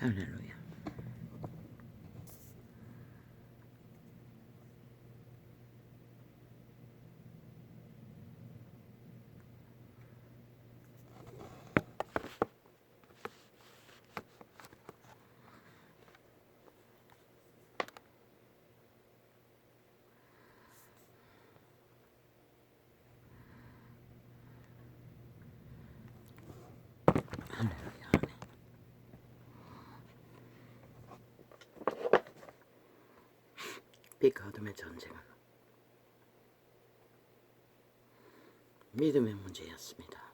할렐루야. 할렐루야. 빛과 어둠의 전쟁은 믿음의 문제였습니다.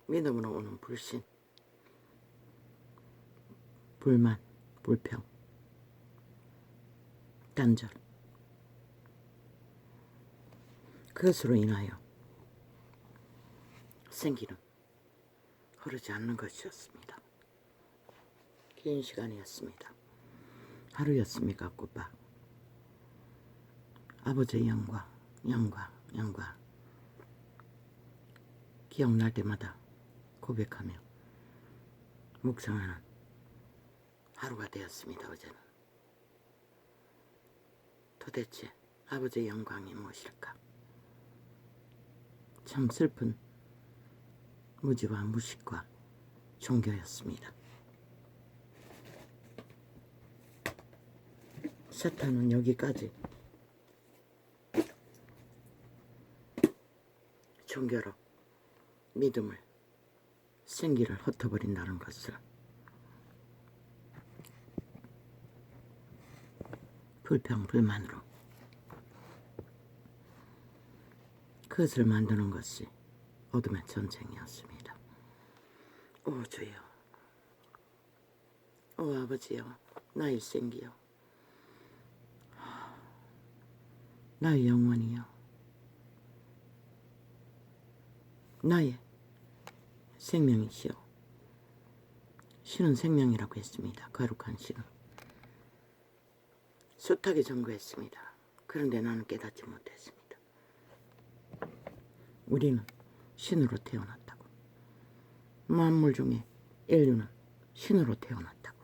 믿음으로 오는 불신, 불만, 불평, 단절, 그것으로 인하여 생기는 흐르지 않는 것이었습니다. 긴 시간이었습니다. 하루였습니까? 꼬박 아버지의 영광, 영광, 영광 기억날 때마다 고백하며 묵상하는 하루가 되었습니다. 어제는 도대체 아버지의 영광이 무엇일까? 참 슬픈 무지와 무식과 종교였습니다. 사탄은 여기까지 종교로 믿음을, 생기를 흩어버린다는 것을 불평, 불만으로 그것을 만드는 것이 어둠의 전쟁이었습니다. 오 주여, 오 아버지여, 나의 생기여, 나의 영혼이여, 나의 생명이시여. 신은 생명이라고 했습니다. 거룩한 신은 숱하게 전거했습니다. 그런데 나는 깨닫지 못했습니다. 우리는 신으로 태어났다고. 만물 중에 인류는 신으로 태어났다고.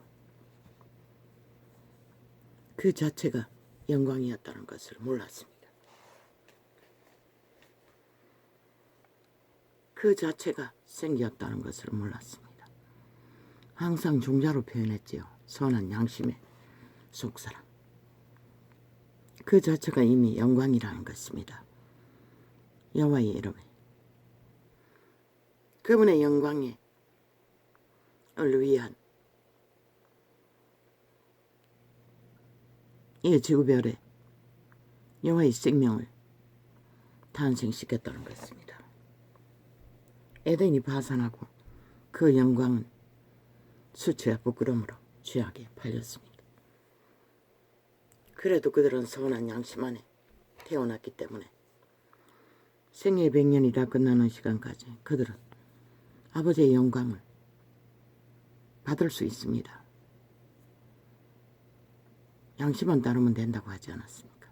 그 자체가 영광이었다는 것을 몰랐습니다. 그 자체가 생기였다는 것을 몰랐습니다. 항상 종자로 표현했지요. 선한 양심의 속사람. 그 자체가 이미 영광이라는 것입니다. 여호와의 이름에 그분의 영광을 위한 이 지구별에 여호와의 생명을 탄생시켰다는 것입니다. 에덴이 파산하고 그 영광은 수치와 부끄러움으로 죄악에 팔렸습니다. 그래도 그들은 선한 양심 안에 태어났기 때문에 생애 100년이 다 끝나는 시간까지 그들은 아버지의 영광을 받을 수 있습니다. 양심만 따르면 된다고 하지 않았습니까?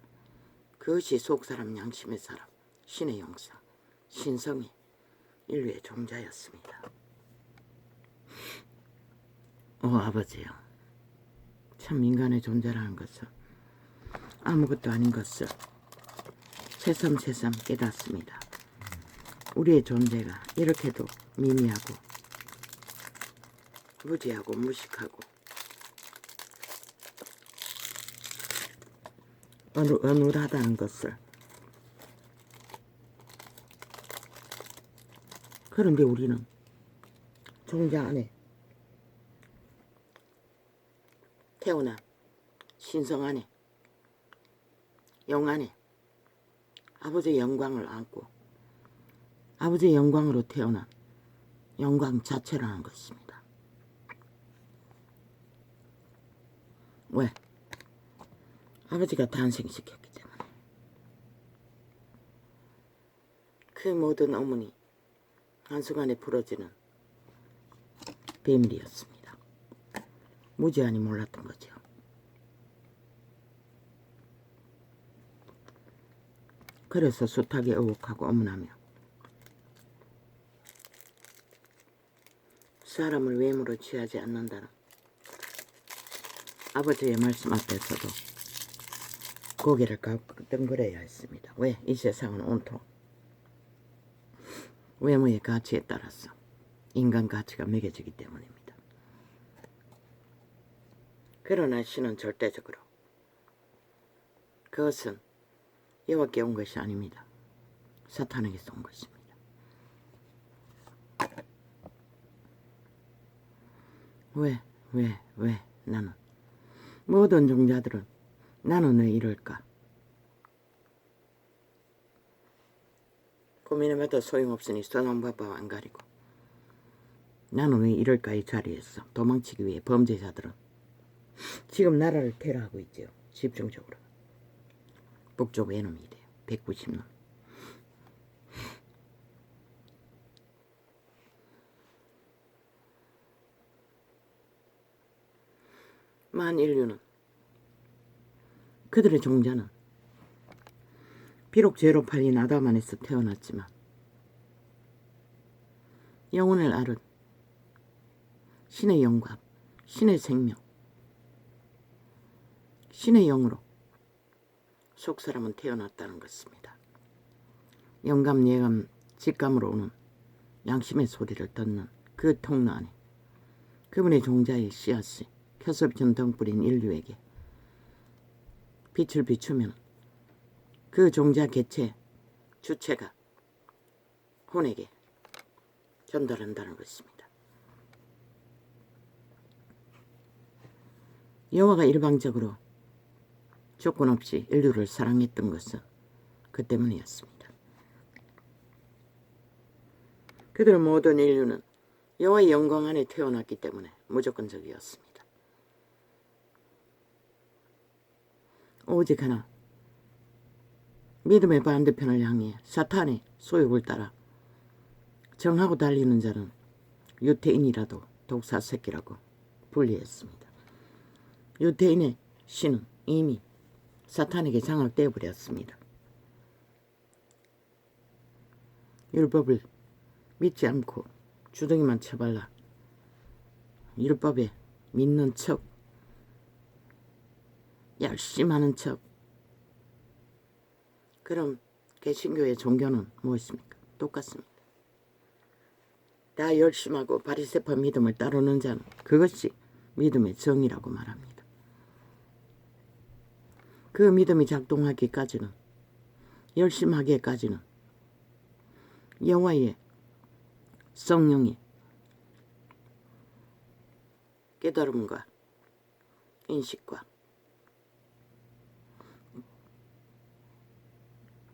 그것이 속사람, 양심의 사람, 신의 영상, 신성이 인류의 종자였습니다. 오 아버지요, 참 인간의 존재라는 것을, 아무것도 아닌 것을 새삼새삼 깨닫습니다. 우리의 존재가 이렇게도 미미하고 무지하고 무식하고 어눌하다는 것을. 그런데 우리는 종자 안에 태어난 신성 안에, 영 안에 아버지의 영광을 안고 아버지의 영광으로 태어난 영광 자체라는 것입니다. 왜? 아버지가 탄생시켰기 때문에. 그 모든 어머니 한순간에 부러지는 비밀이었습니다. 무지한이 몰랐던 거죠. 그래서 숱하게 의혹하고 엄문하며 사람을 외모로 취하지 않는다는 아버지의 말씀 앞에서도 고개를 끄덕거려야 했습니다. 왜? 이 세상은 온통 외모의 가치에 따라서 인간 가치가 매겨지기 때문입니다. 그러나 신은 절대적으로 그것은 여호와께 온 것이 아닙니다. 사탄에게서 온 것입니다. 왜 나는 모든 종자들은 나는 왜 이럴까? 고민해봐도 소용없으니 소망바바 안 가리고 나는 왜 이럴까 이 자리에서 도망치기 위해 범죄자들은 지금 나라를 테러하고 있지요. 집중적으로. 북쪽 외놈이 이래요. 190놈. 만 인류는 그들의 종자는 비록 죄로 팔린 아담 안에서 태어났지만 영혼을 앓은 신의 영광, 신의 생명, 신의 영으로 속사람은 태어났다는 것입니다. 영감, 예감, 직감으로 오는 양심의 소리를 듣는 그 통로 안에 그분의 종자의 씨앗이 켜서 비춘 등불인 인류에게 빛을 비추면 그 종자 개체, 주체가 혼에게 전달한다는 것입니다. 여호와가 일방적으로 조건 없이 인류를 사랑했던 것은 그 때문이었습니다. 그들 모든 인류는 여호와의 영광 안에 태어났기 때문에 무조건적이었습니다. 오직 하나 믿음의 반대편을 향해 사탄의 소욕을 따라 정하고 달리는 자는 유태인이라도 독사새끼라고 분리했습니다. 유태인의 신은 이미 사탄에게 장악되어 버렸습니다. 율법을 믿지 않고 주둥이만 쳐발라 율법에 믿는 척, 열심히 하는 척. 그럼 개신교의 종교는 무엇입니까? 똑같습니다. 다 열심하고 바리새파 믿음을 따르는 자는 그것이 믿음의 정이라고 말합니다. 그 믿음이 작동하기까지는, 열심하기까지는 여호와의 성령이 깨달음과 인식과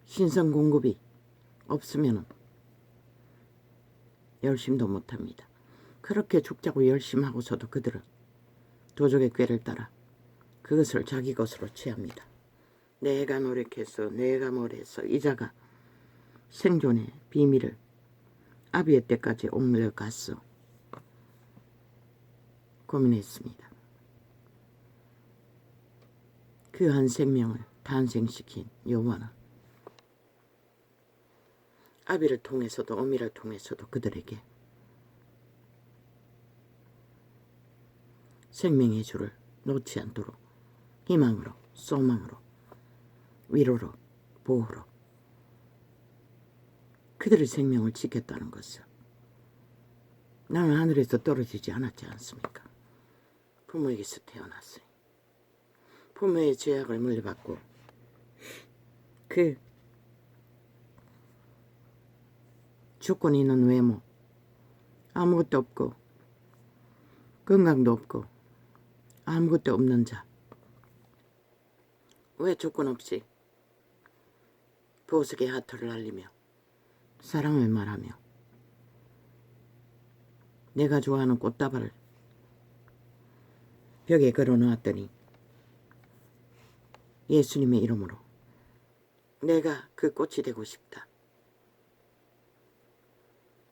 신성 공급이 없으면 열심도 못합니다. 그렇게 죽자고 열심하고서도 그들은 도적의 꾀를 따라 그것을 자기 것으로 취합니다. 내가 노력해서 내가 뭘해서 이자가 생존의 비밀을 아비의 때까지 옮겨갔어. 고민했습니다. 그 한 생명을 탄생시킨 여호와는 아비를 통해서도 어미를 통해서도 그들에게 생명의 줄을 놓지 않도록 희망으로, 소망으로, 위로로, 보호로 그들의 생명을 지켰다는 것을 나는 하늘에서 떨어지지 않았지 않습니까? 부모에게서 태어났으니 부모의 죄악을 물려받고 그 조건이 있는 외모, 아무것도 없고 건강도 없고 아무것도 없는 자, 왜 조건 없이 보석의 하트를 날리며 사랑을 말하며 내가 좋아하는 꽃다발을 벽에 걸어놓았더니 예수님의 이름으로 내가 그 꽃이 되고 싶다.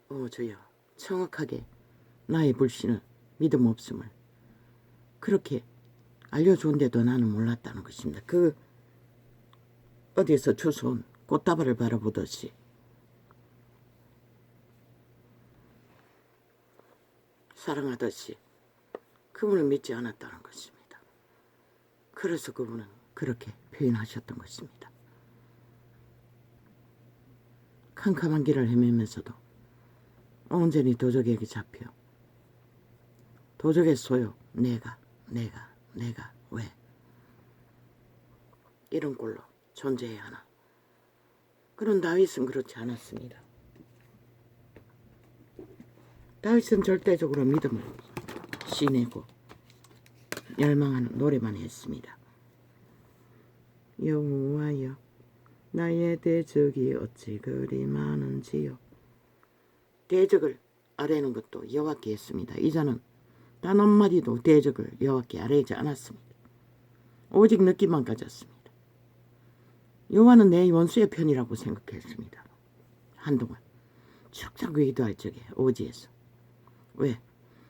오 주여, 정확하게 나의 불신을, 믿음 없음을 그렇게 알려주는데도 나는 몰랐다는 것입니다. 그 어디에서 주워온 꽃다발을 바라보듯이 사랑하듯이 그분을 믿지 않았다는 것입니다. 그래서 그분은 그렇게 표현하셨던 것입니다. 캄캄한 길을 헤매면서도 온전히 도적에게 잡혀 도적의 소요 내가 왜 이런 꼴로 존재해야 하나. 그런 다윗은 그렇지 않았습니다. 다윗은 절대적으로 믿음을 시내고 열망하는 노래만 했습니다. 여호와여 나의 대적이 어찌 그리 많은지요. 대적을 아뢰는 것도 여호와께 했습니다. 이자는 단 한마디도 대적을 여호와께 아뢰지 않았습니다. 오직 느낌만 가졌습니다. 여호와는 내 원수의 편이라고 생각했습니다. 한동안 축적 기도할 적에 오지에서. 왜?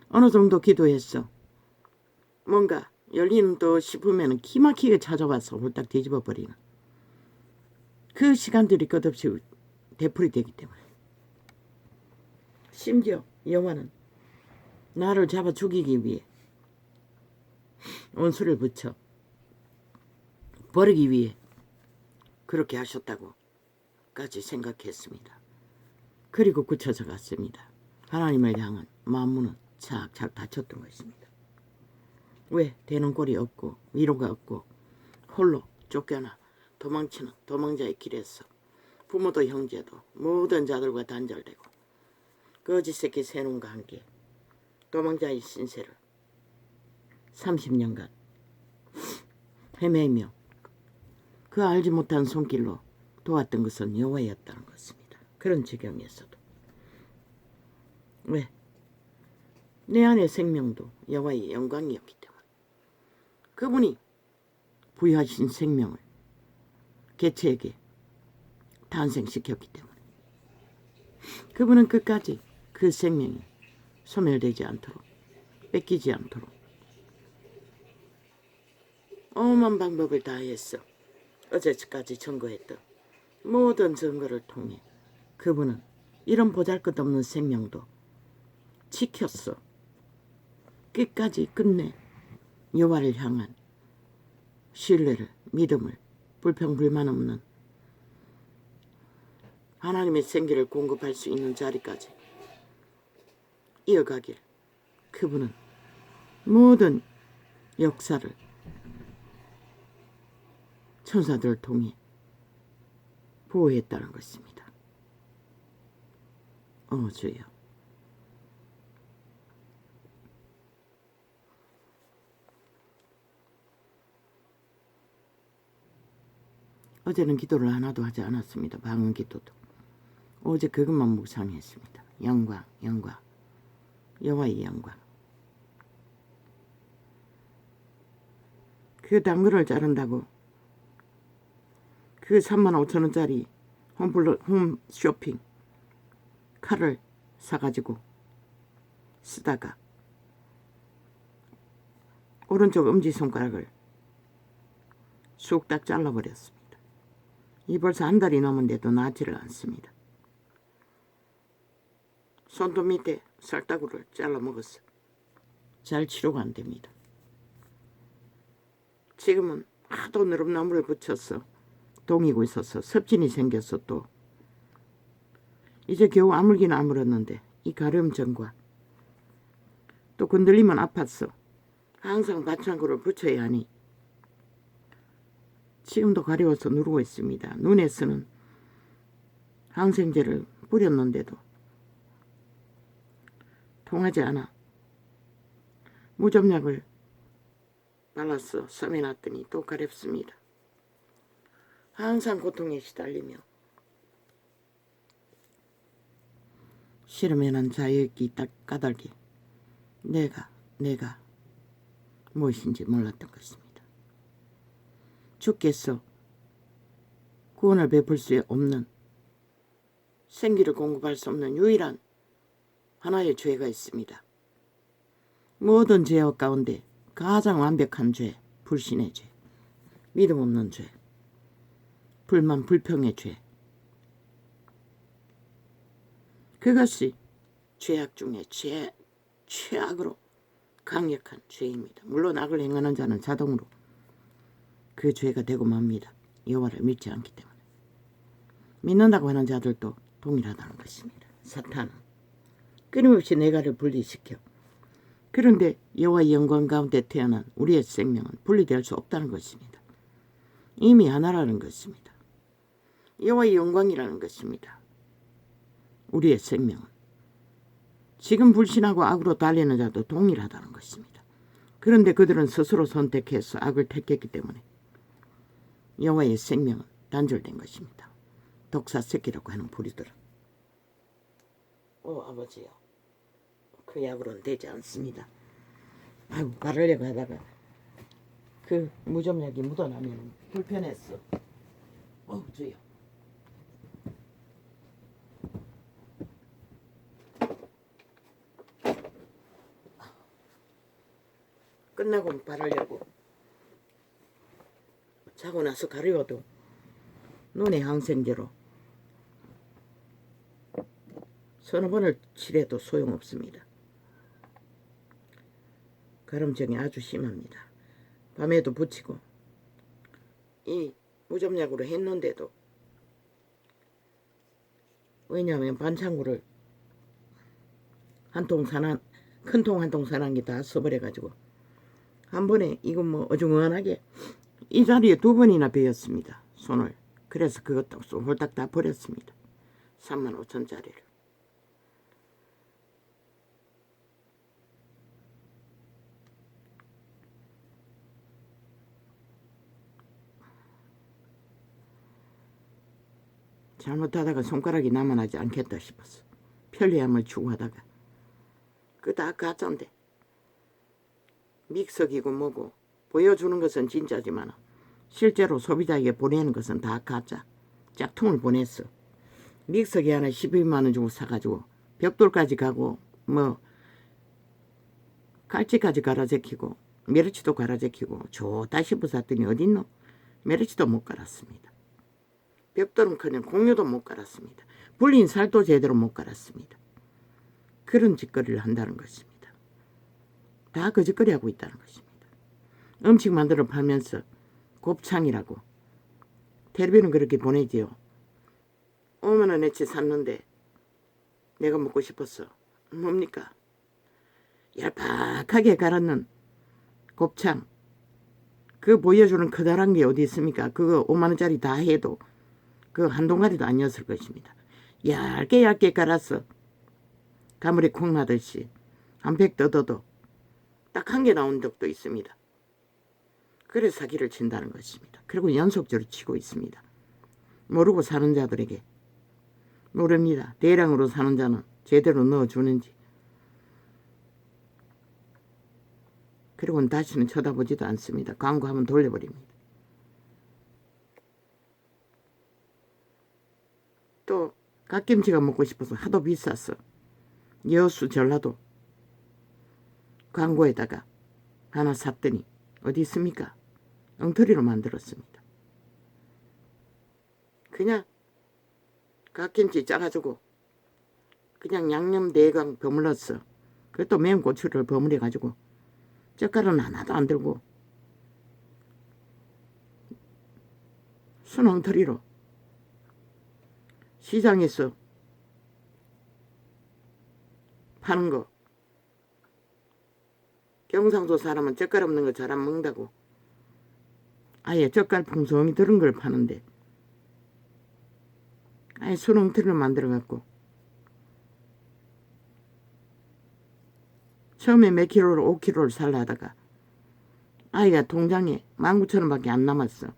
어느 정도 기도했어. 뭔가 열리는 듯 싶으면 기막히게 찾아와서 홀딱 뒤집어버리는 그 시간들이 끝없이 되풀이되기 때문에. 심지어 여호와는 나를 잡아 죽이기 위해 원수를 붙여 버리기 위해 그렇게 하셨다고까지 생각했습니다. 그리고 굳혀져 갔습니다. 하나님을 향한 마음문은 착착 닫혔던 것입니다. 왜? 되는 꼴이 없고 위로가 없고 홀로 쫓겨나 도망치는 도망자의 길에서 부모도 형제도 모든 자들과 단절되고 거짓 새끼 새놈과 함께 도망자의 신세를 30년간 헤매며 그 알지 못한 손길로 도왔던 것은 여호와였다는 것입니다. 그런 지경에서도. 왜? 내 안의 생명도 여호와의 영광이었기 때문에. 그분이 부여하신 생명을 개체에게 탄생시켰기 때문에. 그분은 끝까지 그 생명이 소멸되지 않도록 뺏기지 않도록 엄한 방법을 다했어. 어제까지 증거했던 모든 증거를 통해 그분은 이런 보잘것없는 생명도 지켰어. 끝까지 끝내 여호와를 향한 신뢰를 믿음을 불평불만 없는 하나님의 생기를 공급할 수 있는 자리까지 이어가길 그분은 모든 역사를 천사들을 통해 보호했다는 것입니다. 주여. 어제는 기도를 하나도 하지 않았습니다. 방언 기도도. 오직 그것만 묵상했습니다. 영광, 영광, 여호와의 영광. 그 당근을 자른다고 그 35,000원짜리 홈쇼핑 칼을 사가지고 쓰다가 오른쪽 엄지손가락을 쑥딱 잘라버렸습니다. 이 벌써 한 달이 넘은데도 나지를 않습니다. 손톱 밑에 살따구를 잘라 먹었어. 잘 치료가 안 됩니다. 지금은 하도 느릅나무를 붙여서 동이고 있어서 섭진이 생겨서 또 이제 겨우 아물긴 아물었는데 이 가려움증과 또 건들리면 아팠어. 항상 반창고를 붙여야 하니 지금도 가려워서 누르고 있습니다. 눈에서는 항생제를 뿌렸는데도 통하지 않아. 무좀약을 발라서 섬해놨더니 또 가렵습니다. 항상 고통에 시달리며 싫으면은 자유있기 까닭이 내가 무엇인지 몰랐던 것입니다. 주께서 구원을 베풀 수 없는 생기를 공급할 수 없는 유일한 하나의 죄가 있습니다. 모든 죄악 가운데 가장 완벽한 죄, 불신의 죄, 믿음 없는 죄, 불만 불평의 죄. 그것이 죄악 중에 최악으로 강력한 죄입니다. 물론 악을 행하는 자는 자동으로 그 죄가 되고 맙니다. 여호와를 믿지 않기 때문에. 믿는다고 하는 자들도 동일하다는 것입니다. 사탄은 끊임없이 내가를 분리시켜. 그런데 여호와의 영광 가운데 태어난 우리의 생명은 분리될 수 없다는 것입니다. 이미 하나라는 것입니다. 여호와의 영광이라는 것입니다. 우리의 생명은 지금 불신하고 악으로 달리는 자도 동일하다는 것입니다. 그런데 그들은 스스로 선택해서 악을 택했기 때문에 여호와의 생명은 단절된 것입니다. 독사새끼라고 하는 부리들은. 아버지요, 그 약으로는 되지 않습니다. 아이고, 바르려고 하다가 그 무좀약이 묻어나면 불편했어. 주여. 끝나고 바르려고 자고 나서 가려워도 눈의 항생제로 서너 번을 칠해도 소용없습니다. 가름증이 아주 심합니다. 밤에도 붙이고 이 무좀약으로 했는데도, 왜냐하면 반창고를 한 통 사난, 큰 통 한 통 사난 게 다 써버려가지고 한 번에 이거 뭐 어중간하게 이 자리에 2번이나 베었습니다. 손을. 그래서 그것도 홀딱 다 버렸습니다. 35,000짜리를. 잘못하다가 손가락이 남아나지 않겠다 싶었어. 편리함을 추구하다가. 그 다 가짜인데. 믹서기고 뭐고 보여주는 것은 진짜지만 실제로 소비자에게 보내는 것은 다 가짜. 짝퉁을 보냈어. 믹서기 하나 12만 원 주고 사가지고 벽돌까지 가고 뭐 깔치까지 갈아제키고 메르치도 갈아제키고 좋다 싶어 샀더니 어딨노? 메르치도 못 갈았습니다. 벽돌은커녕 공유도 못 갈았습니다. 불린 살도 제대로 못 갈았습니다. 그런 짓거리를 한다는 것입니다. 다 거짓거리 하고 있다는 것입니다. 음식 만들어 팔면서 곱창이라고 텔레비는 그렇게 보내지요. 5만 원어치 샀는데 내가 먹고 싶었어. 뭡니까? 얄팍하게 갈았는 곱창. 그거 보여주는 커다란 게 어디 있습니까? 그거 5만 원짜리 다 해도 그 한 동아리도 아니었을 것입니다. 얇게 갈아서 가물에 콩 나듯이 한 팩 뜯어도 딱 한 개 나온 적도 있습니다. 그래서 사기를 친다는 것입니다. 그리고 연속적으로 치고 있습니다. 모르고 사는 자들에게 모릅니다. 대량으로 사는 자는 제대로 넣어주는지. 그리고는 다시는 쳐다보지도 않습니다. 광고하면 돌려버립니다. 또 갓김치가 먹고 싶어서 하도 비쌌어. 여수 전라도 광고에다가 하나 샀더니 어디 있습니까? 엉터리로 만들었습니다. 그냥 갓김치 짜가지고 그냥 양념 대강 버물렀어. 그것도 매운 고추를 버무려가지고 젓갈은 하나도 안 들고 순 엉터리로 시장에서 파는 거. 경상도 사람은 젓갈 없는 거 잘 안 먹는다고 아예 젓갈 풍성이 들은 걸 파는데 아예 순 엉터리로 만들어갖고 처음에 몇 킬로를 5킬로를 살라 하다가 아이가 통장에 19,000원밖에 안 남았어.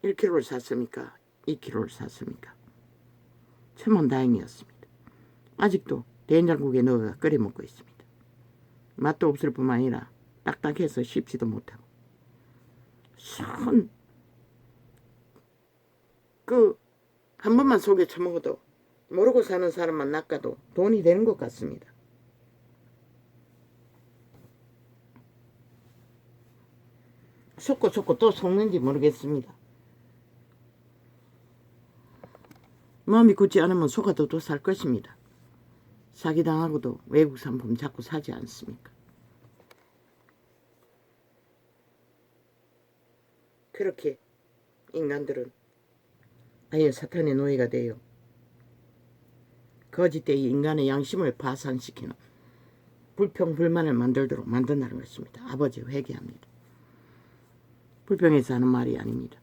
1킬로를 샀습니까? 2킬로를 샀습니까? 천만다행이었습니다. 아직도 된장국에 넣어서 끓여 먹고 있습니다. 맛도 없을 뿐만 아니라 딱딱해서 씹지도 못하고 손 한 번만 속에 처먹어도 모르고 사는 사람만 낚아도 돈이 되는 것 같습니다. 속고 또 속는지 모르겠습니다. 마음이 굳지 않으면 속아도 또 살 것입니다. 사기당하고도 외국 상품 자꾸 사지 않습니까? 그렇게 인간들은 아예 사탄의 노예가 돼요. 거짓되이 인간의 양심을 파산시키는 불평불만을 만들도록 만든다는 것입니다. 아버지 회개합니다. 불평해서 하는 말이 아닙니다.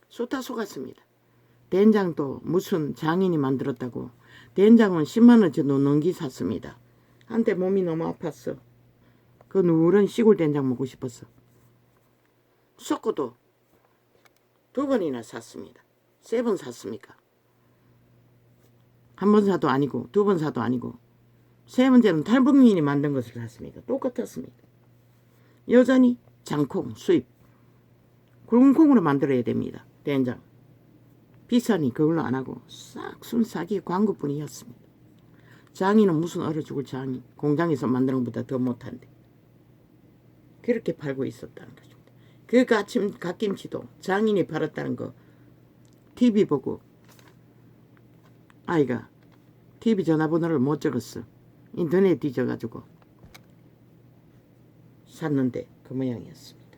쏟다 속았습니다. 된장도 무슨 장인이 만들었다고 된장은 10만원치 넘게 샀습니다. 한때 몸이 너무 아팠어. 그 누런 시골 된장 먹고 싶었어. 섞어도 2번이나 샀습니다. 3번 샀습니까? 한 번 사도 아니고 2번 사도 아니고 3번째는 탈북민이 만든 것을 샀습니다. 똑같았습니다. 여전히 장콩 수입 굵은 콩으로 만들어야 됩니다. 된장 비싸니 그걸로 안하고 싹 순사기 광고뿐이었습니다. 장인은 무슨 얼어 죽을 장인, 공장에서 만드는 것보다 더 못한데 그렇게 팔고 있었다는 것입니다. 그 갓김치도 장인이 팔았다는 거 TV 보고 아이가 TV 전화번호를 못 적었어. 인터넷 뒤져가지고 샀는데 그 모양이었습니다.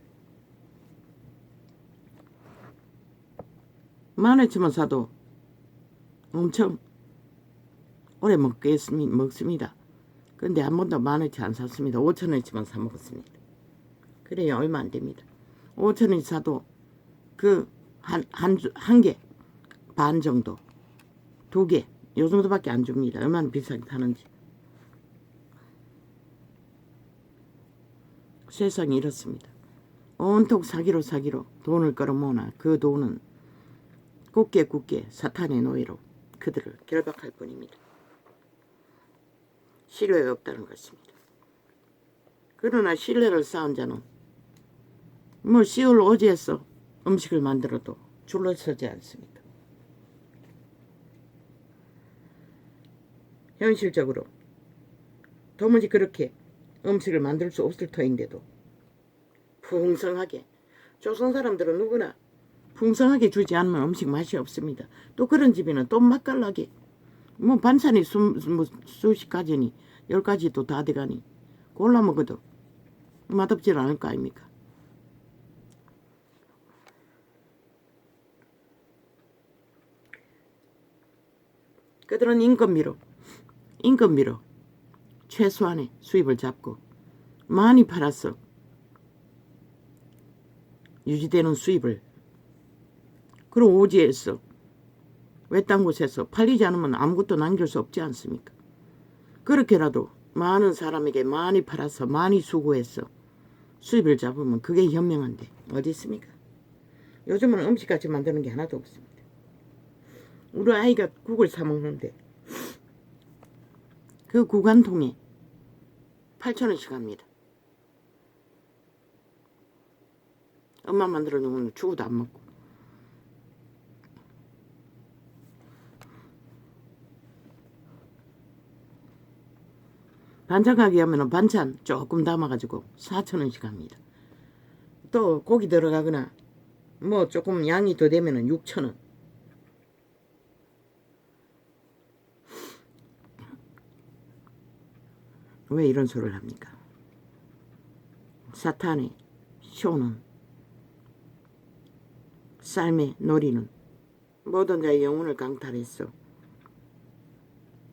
10,000원치만 사도 엄청 오래 먹습니다. 근데 한 번도 10,000원치 안 샀습니다. 5,000원치만 사 먹었습니다. 그래야 얼마 안 됩니다. 5,000원치 사도 그 한 개 반 정도 2개 요 정도밖에 안 줍니다. 얼마나 비싸게 파는지. 세상이 이렇습니다. 온통 사기로 돈을 끌어모으나 그 돈은 굳게 사탄의 노예로 그들을 결박할 뿐입니다. 신뢰가 없다는 것입니다. 그러나 신뢰를 쌓은 자는 뭐 시올 오지에서 음식을 만들어도 줄을 서지 않습니다. 현실적으로 도무지 그렇게 음식을 만들 수 없을 터인데도 풍성하게 조선 사람들은 누구나 풍성하게 주지 않으면 음식 맛이 없습니다. 또 그런 집에는 또 맛깔나게 뭐 반찬이 수십 가지니 10가지도 다 돼가니 골라 먹어도 맛없지 않을 거 아닙니까? 그들은 인건비로 최소한의 수입을 잡고 많이 팔아서 유지되는 수입을 그리고 오지에서 외딴 곳에서 팔리지 않으면 아무것도 남길 수 없지 않습니까? 그렇게라도 많은 사람에게 많이 팔아서 많이 수고해서 수입을 잡으면 그게 현명한데 어디 있습니까? 요즘은 음식같이 만드는 게 하나도 없습니다. 우리 아이가 국을 사 먹는데 그 국 한 통에 8,000원씩 합니다. 엄마 만들어 놓으면 죽어도 안 먹고. 반찬 가게 하면 반찬 조금 담아가지고 4,000원씩 합니다. 또 고기 들어가거나 뭐 조금 양이 더 되면 6,000원. 왜 이런 소리를 합니까? 사탄의 쇼는 삶의 놀이는 모든 자의 영혼을 강탈해서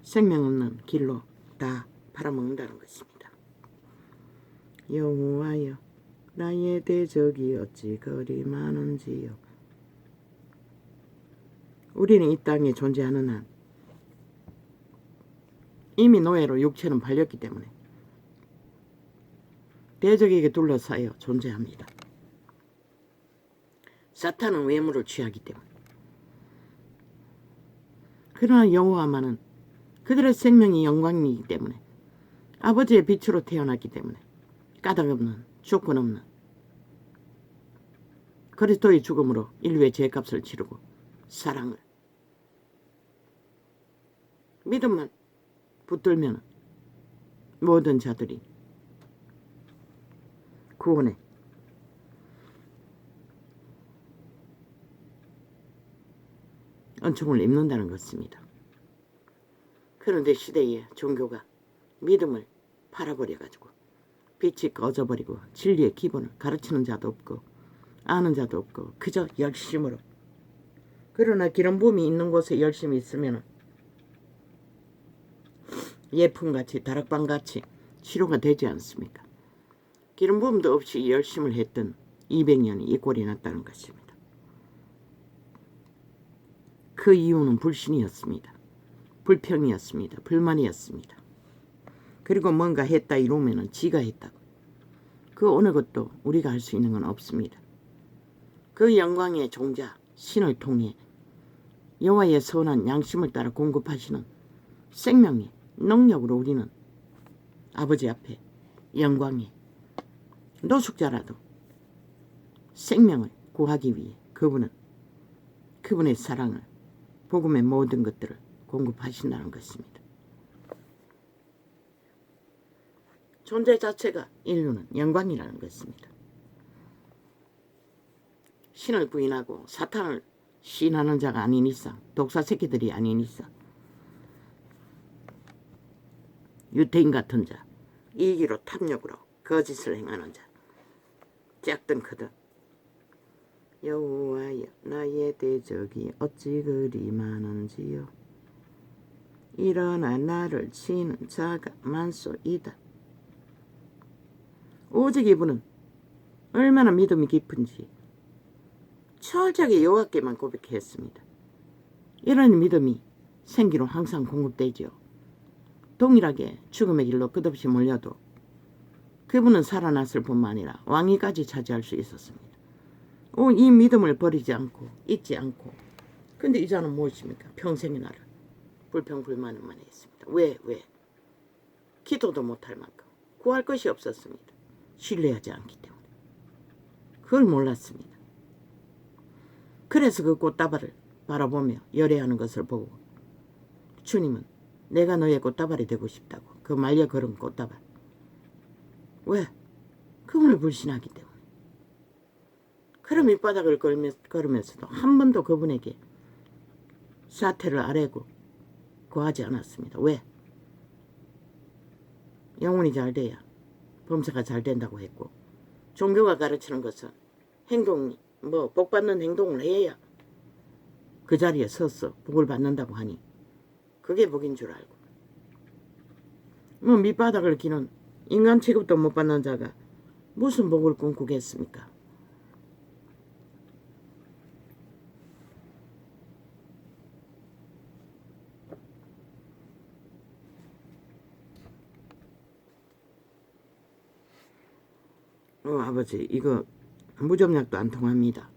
생명 없는 길로 다 팔아먹는다는 것입니다. 여호와여 나의 대적이 어찌 그리 많은지요. 우리는 이 땅에 존재하는 한 이미 노예로 육체는 팔렸기 때문에 대적에게 둘러싸여 존재합니다. 사탄은 외모를 취하기 때문에. 그러나 여호와만은 그들의 생명이 영광이기 때문에 아버지의 빛으로 태어났기 때문에 까닭없는 조건 없는 그리스도의 죽음으로 인류의 죄값을 치르고 사랑을 믿음만 붙들면 모든 자들이 구원의 은총을 입는다는 것입니다. 그런데 시대의 종교가 믿음을 팔아버려가지고 빛이 꺼져버리고 진리의 기본을 가르치는 자도 없고 아는 자도 없고 그저 열심으로. 그러나 기름 부음이 있는 곳에 열심히 있으면 예품같이 다락방같이 치료가 되지 않습니까? 기름 부음도 없이 열심을 했던 200년이 이 꼴이 났다는 것입니다. 그 이유는 불신이었습니다. 불평이었습니다. 불만이었습니다. 그리고 뭔가 했다 이러면 지가 했다고. 그 어느 것도 우리가 할 수 있는 건 없습니다. 그 영광의 종자 신을 통해 여호와의 선한 양심을 따라 공급하시는 생명의 능력으로 우리는 아버지 앞에 영광의 노숙자라도 생명을 구하기 위해 그분의 사랑을 복음의 모든 것들을 공급하신다는 것입니다. 존재 자체가 인류는 영광이라는 것입니다. 신을 부인하고 사탄을 시인하는 자가 아닌 이상, 독사 새끼들이 아닌 이상, 유태인 같은 자, 이기로 탐욕으로 거짓을 행하는 자, 작든 크든 여호와여 나의 대적이 어찌 그리 많은지요. 일어나 나를 치는 자가 많소이다. 오직 이분은 얼마나 믿음이 깊은지 철저하게 여호와께만 고백했습니다. 이런 믿음이 생기로 항상 공급되죠. 동일하게 죽음의 길로 끝없이 몰려도 그분은 살아났을 뿐만 아니라 왕위까지 차지할 수 있었습니다. 이 믿음을 버리지 않고 잊지 않고 근데 이 자는 무엇입니까? 평생의 나를 불평불만만 했습니다. 왜? 기도도 못할 만큼 구할 것이 없었습니다. 신뢰하지 않기 때문에. 그걸 몰랐습니다. 그래서 그 꽃다발을 바라보며 열애하는 것을 보고 주님은 내가 너의 꽃다발이 되고 싶다고 그 말려 걸은 꽃다발. 왜? 그분을 불신하기 때문에. 그럼 밑바닥을 걸으면서도 한 번도 그분에게 사태를 아뢰고 구하지 않았습니다. 왜? 영혼이 잘 돼야 범사가 잘 된다고 했고 종교가 가르치는 것은 행동이 복 받는 행동을 해야 그 자리에 서서 복을 받는다고 하니 그게 복인 줄 알고 밑바닥을 기는 인간 취급도 못 받는 자가 무슨 복을 꿈꾸겠습니까? 아버지 이거 무좀약도 안 통합니다.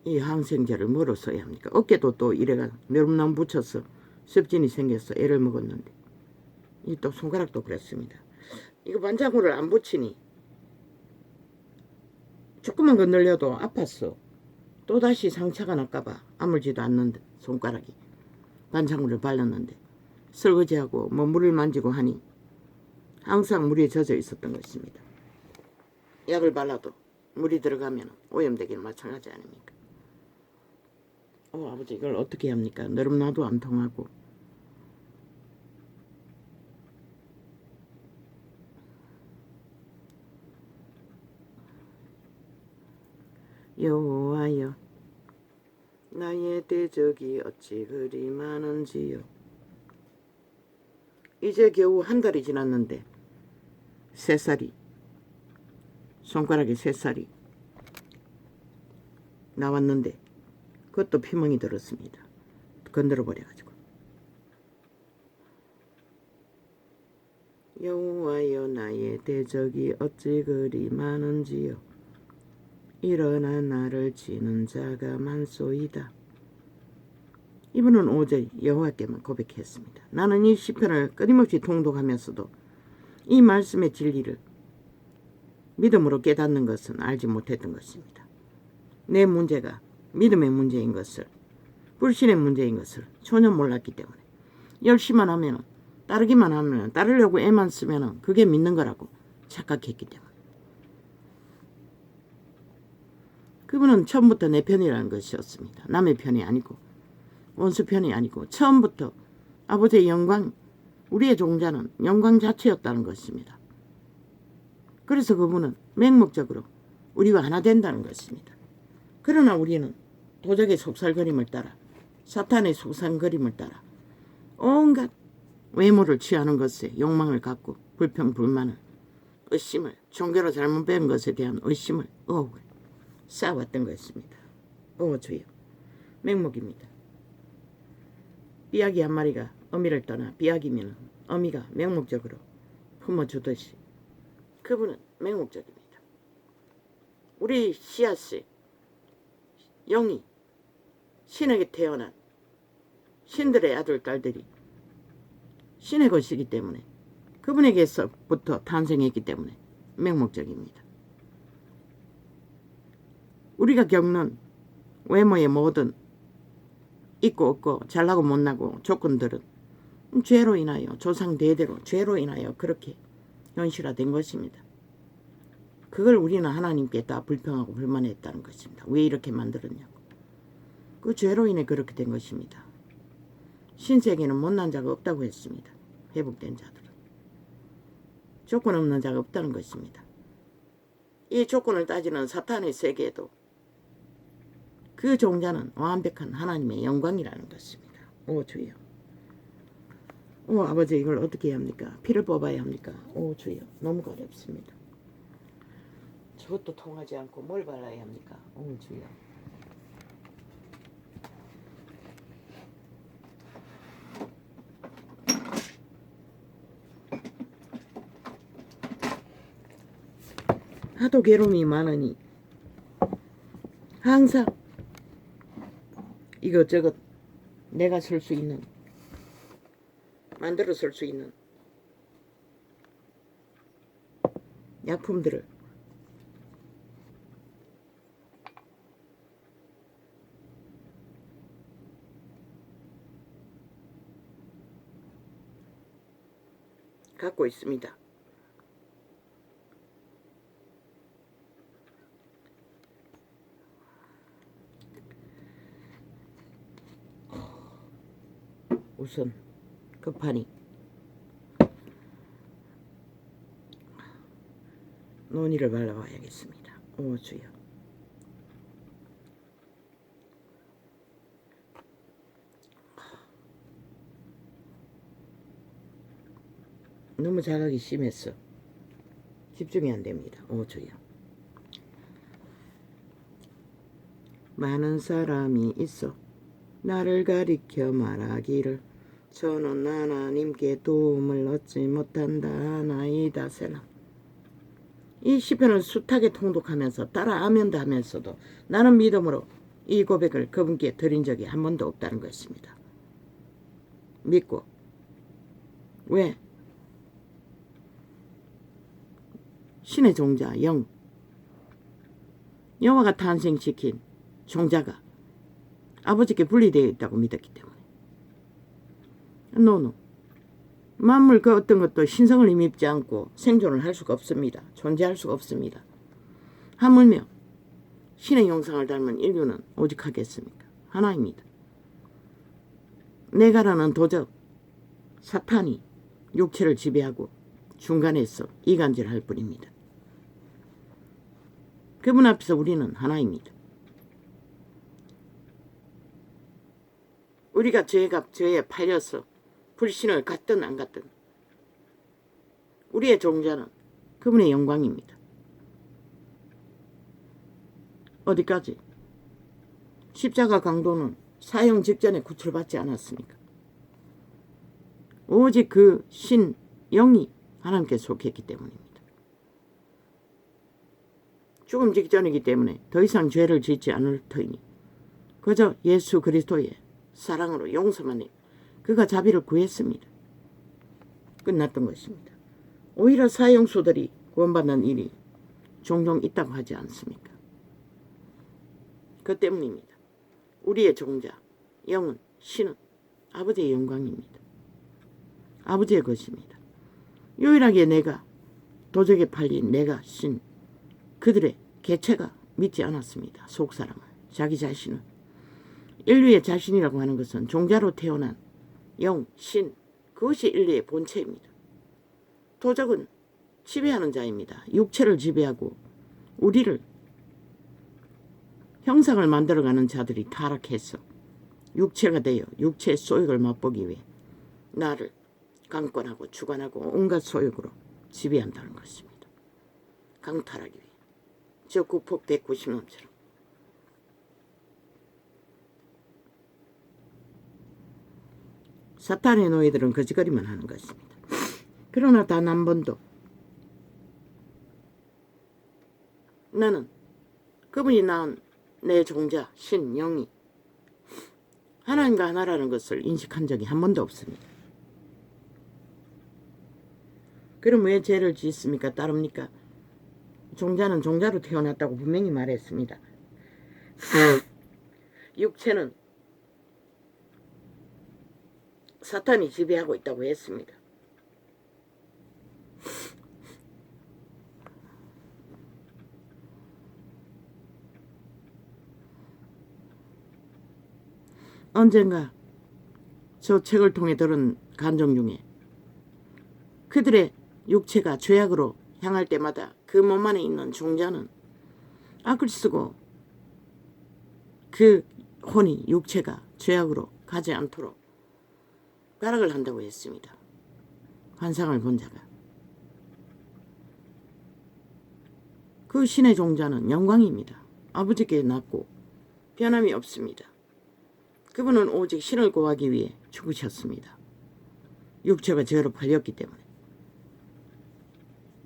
이 항생제를 뭐로 써야 합니까? 어깨도 또 이래가 멸음나무 붙여서 습진이 생겨서 애를 먹었는데 이 또 손가락도 그랬습니다. 이거 반창고를 안 붙이니 조금만 건들려도 아팠어. 또다시 상처가 날까봐 아물지도 않는데 손가락이 반창고를 발랐는데 설거지하고 물을 만지고 하니 항상 물에 젖어 있었던 것입니다. 약을 발라도 물이 들어가면 오염되기는 마찬가지 아닙니까? 아버지 이걸 어떻게 합니까? 너름나도 안 통하고 여호와여 나의 대적이 어찌 그리 많은지요. 이제 겨우 한 달이 지났는데 새살이 손가락에 새살이 나왔는데 그것도 피멍이 들었습니다. 건드려 버려가지고 여호와여 나의 대적이 어찌 그리 많은지요. 일어나 나를 치는 자가 많소이다. 이분은 오직 여호와께만 고백했습니다. 나는 이 시편을 끊임없이 통독하면서도 이 말씀의 진리를 믿음으로 깨닫는 것은 알지 못했던 것입니다. 내 문제가 믿음의 문제인 것을, 불신의 문제인 것을 전혀 몰랐기 때문에 열심만 하면, 따르기만 하면, 따르려고 애만 쓰면 그게 믿는 거라고 착각했기 때문에 그분은 처음부터 내 편이라는 것이었습니다. 남의 편이 아니고 원수 편이 아니고 처음부터 아버지의 영광, 우리의 종자는 영광 자체였다는 것입니다. 그래서 그분은 맹목적으로 우리와 하나 된다는 것입니다. 그러나 우리는 도적의 속살거림을 따라 사탄의 속상거림을 따라 온갖 외모를 취하는 것에 욕망을 갖고 불평불만을 의심을 종교로 잘못 배운 것에 대한 의심을 의혹을 쌓아왔던 것입니다. 주여 맹목입니다. 비약이 한 마리가 어미를 떠나 비약이면 어미가 맹목적으로 품어주듯이 그분은 맹목적입니다. 우리 씨앗이 영이 신에게 태어난 신들의 아들 딸들이 신의 것이기 때문에 그분에게서부터 탄생했기 때문에 맹목적입니다. 우리가 겪는 외모의 모든 있고 없고 잘나고 못나고 조건들은 죄로 인하여 조상 대대로 죄로 인하여 그렇게 현실화된 것입니다. 그걸 우리는 하나님께 다 불평하고 불만했다는 것입니다. 왜 이렇게 만들었냐고. 그 죄로 인해 그렇게 된 것입니다. 신세계는 못난 자가 없다고 했습니다. 회복된 자들은. 조건 없는 자가 없다는 것입니다. 이 조건을 따지는 사탄의 세계에도 그 종자는 완벽한 하나님의 영광이라는 것입니다. 주여. 아버지 이걸 어떻게 해야 합니까? 피를 뽑아야 합니까? 주여. 너무 어렵습니다. 저것도 통하지 않고 뭘 발라야 합니까? 주여. 하도 괴로움이 많으니 항상 이것저것 내가 쓸 수 있는 만들어 쓸 수 있는 약품들을 갖고 있습니다. 우선 급하니 논의를 발라봐야겠습니다. 주여. 너무 자각이 심했어. 집중이 안 됩니다. 주여. 많은 사람이 있어 나를 가리켜 말하기를 저는 하나님께 도움을 얻지 못한다나이다 세라. 이 시편을 숱하게 통독하면서 따라 아멘도 하면서도 나는 믿음으로 이 고백을 그분께 드린 적이 한 번도 없다는 것입니다. 믿고. 왜? 신의 종자 영 여호와가 탄생시킨 종자가 아버지께 분리되어 있다고 믿었기 때문에. 노노. 만물 그 어떤 것도 신성을 힘입지 않고 생존을 할 수가 없습니다. 존재할 수가 없습니다. 하물며 신의 형상을 닮은 인류는 오직 하겠습니까? 하나입니다. 내가라는 도적 사탄이 육체를 지배하고 중간에서 이간질할 뿐입니다. 그분 앞에서 우리는 하나입니다. 우리가 죄에 팔려서 불신을 갖든 안 갖든 우리의 종자는 그분의 영광입니다. 어디까지? 십자가 강도는 사형 직전에 구출받지 않았습니까? 오직 그 신 영이 하나님께 속했기 때문입니다. 죽음 직전이기 때문에 더 이상 죄를 짓지 않을 터이니 그저 예수 그리스도의 사랑으로 용서만 해 그가 자비를 구했습니다. 끝났던 것입니다. 오히려 사형수들이 구원받는 일이 종종 있다고 하지 않습니까? 그 때문입니다. 우리의 종자, 영은, 신은 아버지의 영광입니다. 아버지의 것입니다. 유일하게 내가 도적에 팔린 내가 신 그들의 개체가 믿지 않았습니다. 속사람을 자기 자신은 인류의 자신이라고 하는 것은 종자로 태어난 영, 신 그것이 인류의 본체입니다. 도적은 지배하는 자입니다. 육체를 지배하고 우리를 형상을 만들어가는 자들이 타락해서 육체가 되어 육체의 소욕을 맛보기 위해 나를 강권하고 주관하고 온갖 소욕으로 지배한다는 것입니다. 강탈하기 위해. 저 구폭 190놈처럼. 사탄의 노예들은 거짓거리만 하는 것입니다. 그러나 단 한 번도 나는 그분이 낳은 내 종자 신 영이 하나님과 하나라는 것을 인식한 적이 한 번도 없습니다. 그럼 왜 죄를 짓습니까? 따릅니까? 종자는 종자로 태어났다고 분명히 말했습니다. 육체는 사탄이 지배하고 있다고 했습니다. 언젠가 저 책을 통해 들은 간증 중에 그들의 육체가 죄악으로 향할 때마다 그 몸 안에 있는 종자는 악을 쓰고 그 혼이 육체가 죄악으로 가지 않도록 가락을 한다고 했습니다. 환상을 본 자가. 그 신의 종자는 영광입니다. 아버지께 낳고 변함이 없습니다. 그분은 오직 신을 구하기 위해 죽으셨습니다. 육체가 죄로 팔렸기 때문에.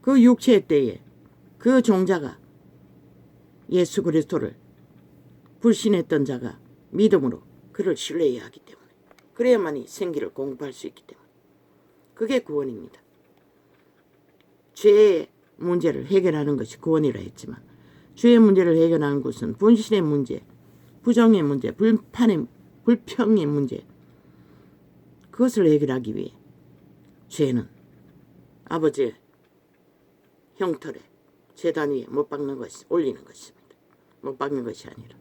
그 육체의 때에 그 종자가 예수 그리스도를 불신했던 자가 믿음으로 그를 신뢰해야 하기 때문에, 그래야만이 생기를 공급할 수 있기 때문에, 그게 구원입니다. 죄의 문제를 해결하는 것이 구원이라 했지만 죄의 문제를 해결하는 것은 분신의 문제, 부정의 문제, 불평의 문제, 그것을 해결하기 위해 죄는 아버지의 형털에 제단 위에 못 박는 것이 올리는 것입니다. 못 박는 것이 아니라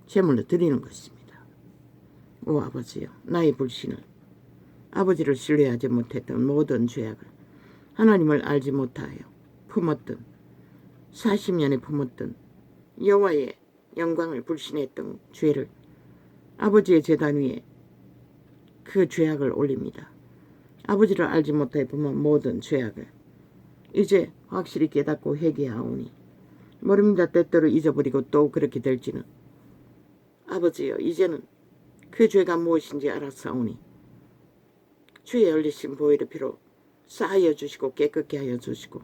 제물로 드리는 것입니다. 오 아버지여, 나의 불신을, 아버지를 신뢰하지 못했던 모든 죄악을, 하나님을 알지 못하여 품었던 40년에 품었던 여호와의 영광을 불신했던 죄를 아버지의 제단 위에 그 죄악을 올립니다. 아버지를 알지 못하여 품은 모든 죄악을 이제 확실히 깨닫고 회개하오니 모릅니다. 때때로 잊어버리고 또 그렇게 될지는. 아버지여, 이제는 그 죄가 무엇인지 알았사오니 주의 열리신 보혈의 피로 쌓여 주시고 깨끗게 하여 주시고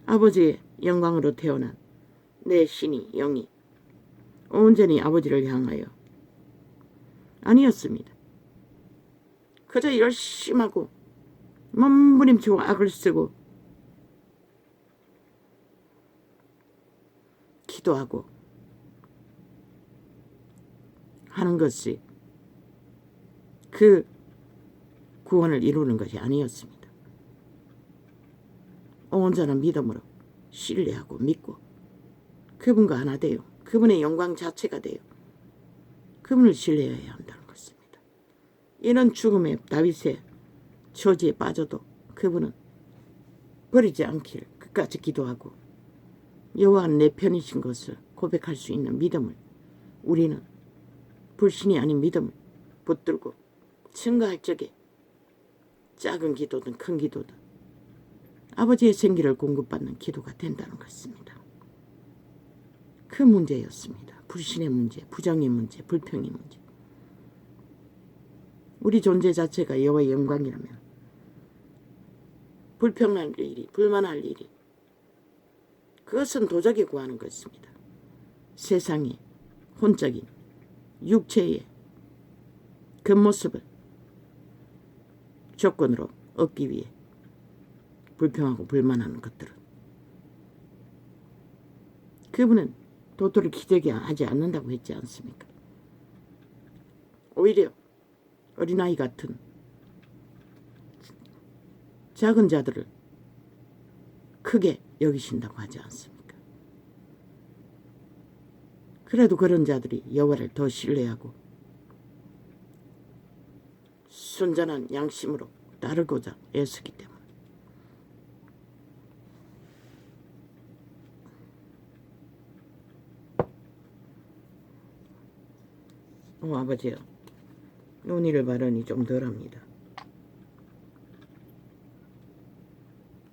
아버지의 영광으로 태어난 내 신이 영이 온전히 아버지를 향하여 아니었습니다. 그저 열심하고 몸부림치고 악을 쓰고 기도하고 하는 것이 그 구원을 이루는 것이 아니었습니다. 온전한 믿음으로 신뢰하고 믿고 그분과 하나 되어 그분의 영광 자체가 되어 그분을 신뢰해야 한다는 것입니다. 이런 죽음의 다윗의 처지에 빠져도 그분은 버리지 않길 끝까지 기도하고 여호와는 내 편이신 것을 고백할 수 있는 믿음을, 우리는 불신이 아닌 믿음을 붙들고 증거할 적에 작은 기도든 큰 기도든 아버지의 생기를 공급받는 기도가 된다는 것입니다. 그 문제였습니다. 불신의 문제, 부정의 문제, 불평의 문제. 우리 존재 자체가 여호와의 영광이라면 불평할 일이, 불만할 일이, 그것은 도적이 구하는 것입니다. 세상의 혼적인 육체의 그 모습을 조건으로 얻기 위해 불평하고 불만하는 것들은 그분은 도토리 기저귀 하지 않는다고 했지 않습니까? 오히려 어린아이 같은 작은 자들을 크게 여기신다고 하지 않습니까? 그래도 그런 자들이 여호와를 더 신뢰하고 순전한 양심으로 따르고자 애쓰기 때문에. 아버지요, 논의를 바르니 좀 덜합니다.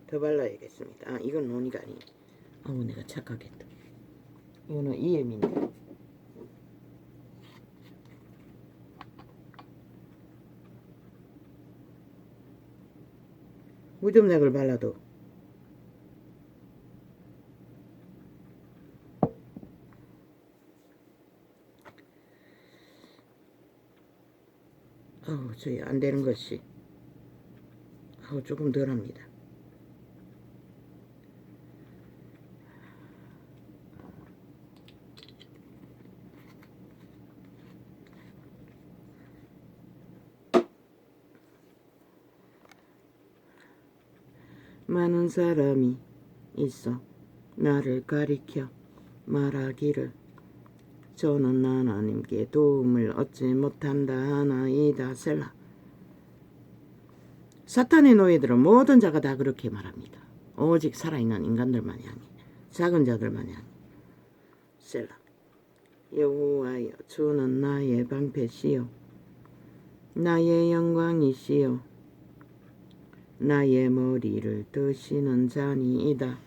더 발라야겠습니다. 이건 논의가 아니에요. 내가 착각했다. 이거는 EM인데. 무좀약을 발라도 저희 안 되는 것이 조금 덜합니다. 많은 사람이 있어 나를 가리켜 말하기를 저는 하나님께 도움을 얻지 못한다 하나이다. 셀라. 사탄의 노예들은 모든 자가 다 그렇게 말합니다. 오직 살아있는 인간들만이 아니, 작은 자들만이 아니. 셀라. 여호와여, 주는 나의 방패시요 나의 영광이시요 나의 머리를 드시는 자니이다.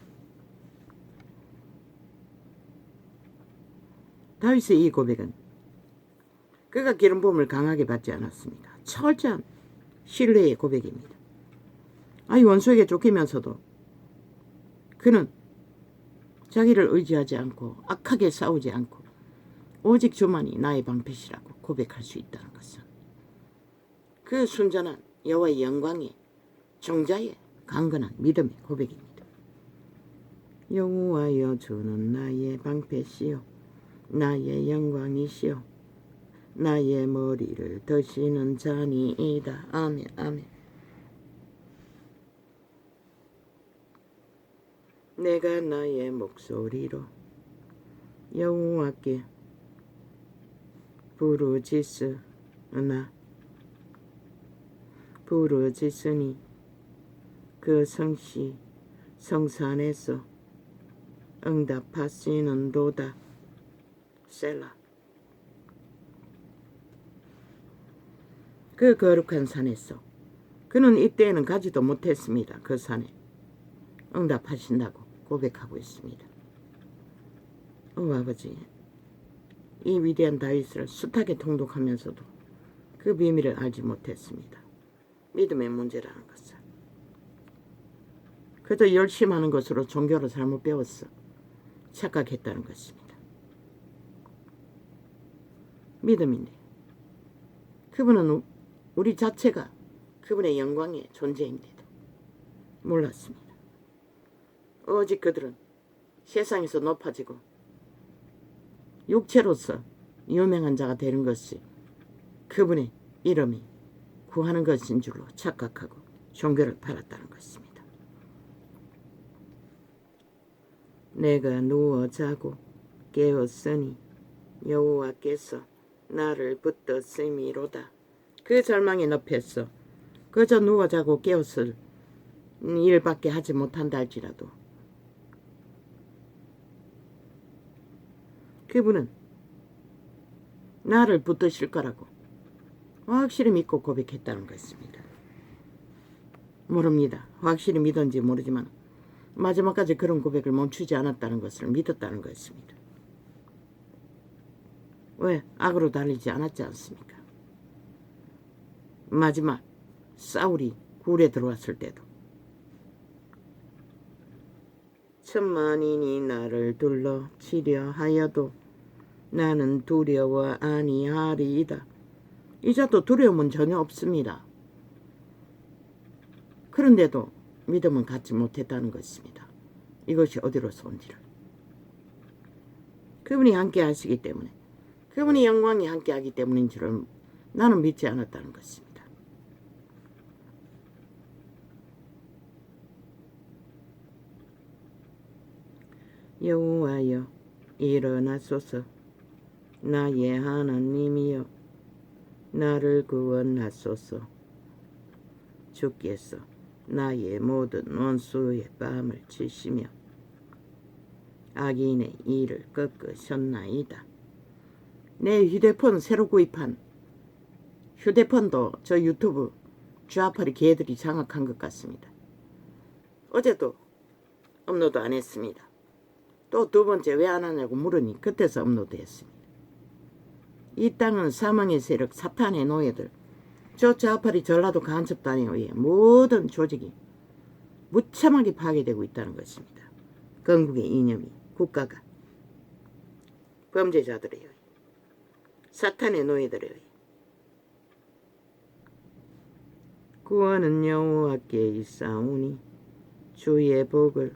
다윗의 이 고백은 그가 기름 부음을 강하게 받지 않았습니다. 철저한 신뢰의 고백입니다. 원수에게 쫓기면서도 그는 자기를 의지하지 않고 악하게 싸우지 않고 오직 주만이 나의 방패시라고 고백할 수 있다는 것은 그 순전한 여호와의 영광의 종자의 강건한 믿음의 고백입니다. 여호와여, 주는 나의 방패시요 나의 영광이시요 나의 머리를 드시는 자니이다. 아멘. 아멘. 내가 나의 목소리로 여호와께 부르짖으니 그 성시 성산에서 응답하시는도다. 셀라. 그 거룩한 산에서 그는 이때에는 가지도 못했습니다. 그 산에 응답하신다고 고백하고 있습니다. 아버지, 이 위대한 다윗을 숱하게 통독하면서도 그 비밀을 알지 못했습니다. 믿음의 문제라는 것을. 그저 열심하는 것으로 종교를 잘못 배웠어 착각했다는 것입니다. 믿음인데 그분은 우리 자체가 그분의 영광의 존재인데도 몰랐습니다. 오직 그들은 세상에서 높아지고 육체로서 유명한 자가 되는 것이 그분의 이름이 구하는 것인 줄로 착각하고 종교를 팔았다는 것입니다. 내가 누워 자고 깨었으니 여호와께서 나를 붙드심이로다. 그 절망의 늪에서 그저 누워 자고 깨었을 일밖에 하지 못한다 할지라도 그분은 나를 붙드실 거라고 확실히 믿고 고백했다는 것입니다. 모릅니다. 확실히 믿었는지 모르지만 마지막까지 그런 고백을 멈추지 않았다는 것을 믿었다는 것입니다. 왜? 악으로 달리지 않았지 않습니까? 마지막 사울이 굴에 들어왔을 때도 천만인이 나를 둘러 치려 하여도 나는 두려워 아니하리이다. 이자도 두려움은 전혀 없습니다. 그런데도 믿음은 갖지 못했다는 것입니다. 이것이 어디로서 온지를. 그분이 함께 하시기 때문에 그분이 영광이 함께 하기 때문인 줄을 나는 믿지 않았다는 것입니다. 여호와여 일어나소서 나의 하나님이여 나를 구원하소서. 주께서 나의 모든 원수의 뺨을 치시며 악인의 일을 꺾으셨나이다. 내 휴대폰 새로 구입한 휴대폰도 저 유튜브 좌파리 개들이 장악한 것 같습니다. 어제도 업로드 안 했습니다. 또 두 번째 왜 안 하냐고 물으니 그때서 업로드 했습니다. 이 땅은 사망의 세력, 사탄의 노예들, 저 좌파리 전라도 간첩단에 의해 모든 조직이 무참하게 파괴되고 있다는 것입니다. 건국의 이념이, 국가가 범죄자들에 의해, 사탄의 노예들에 의해. 구원은 여호와께 있사오니 주의 복을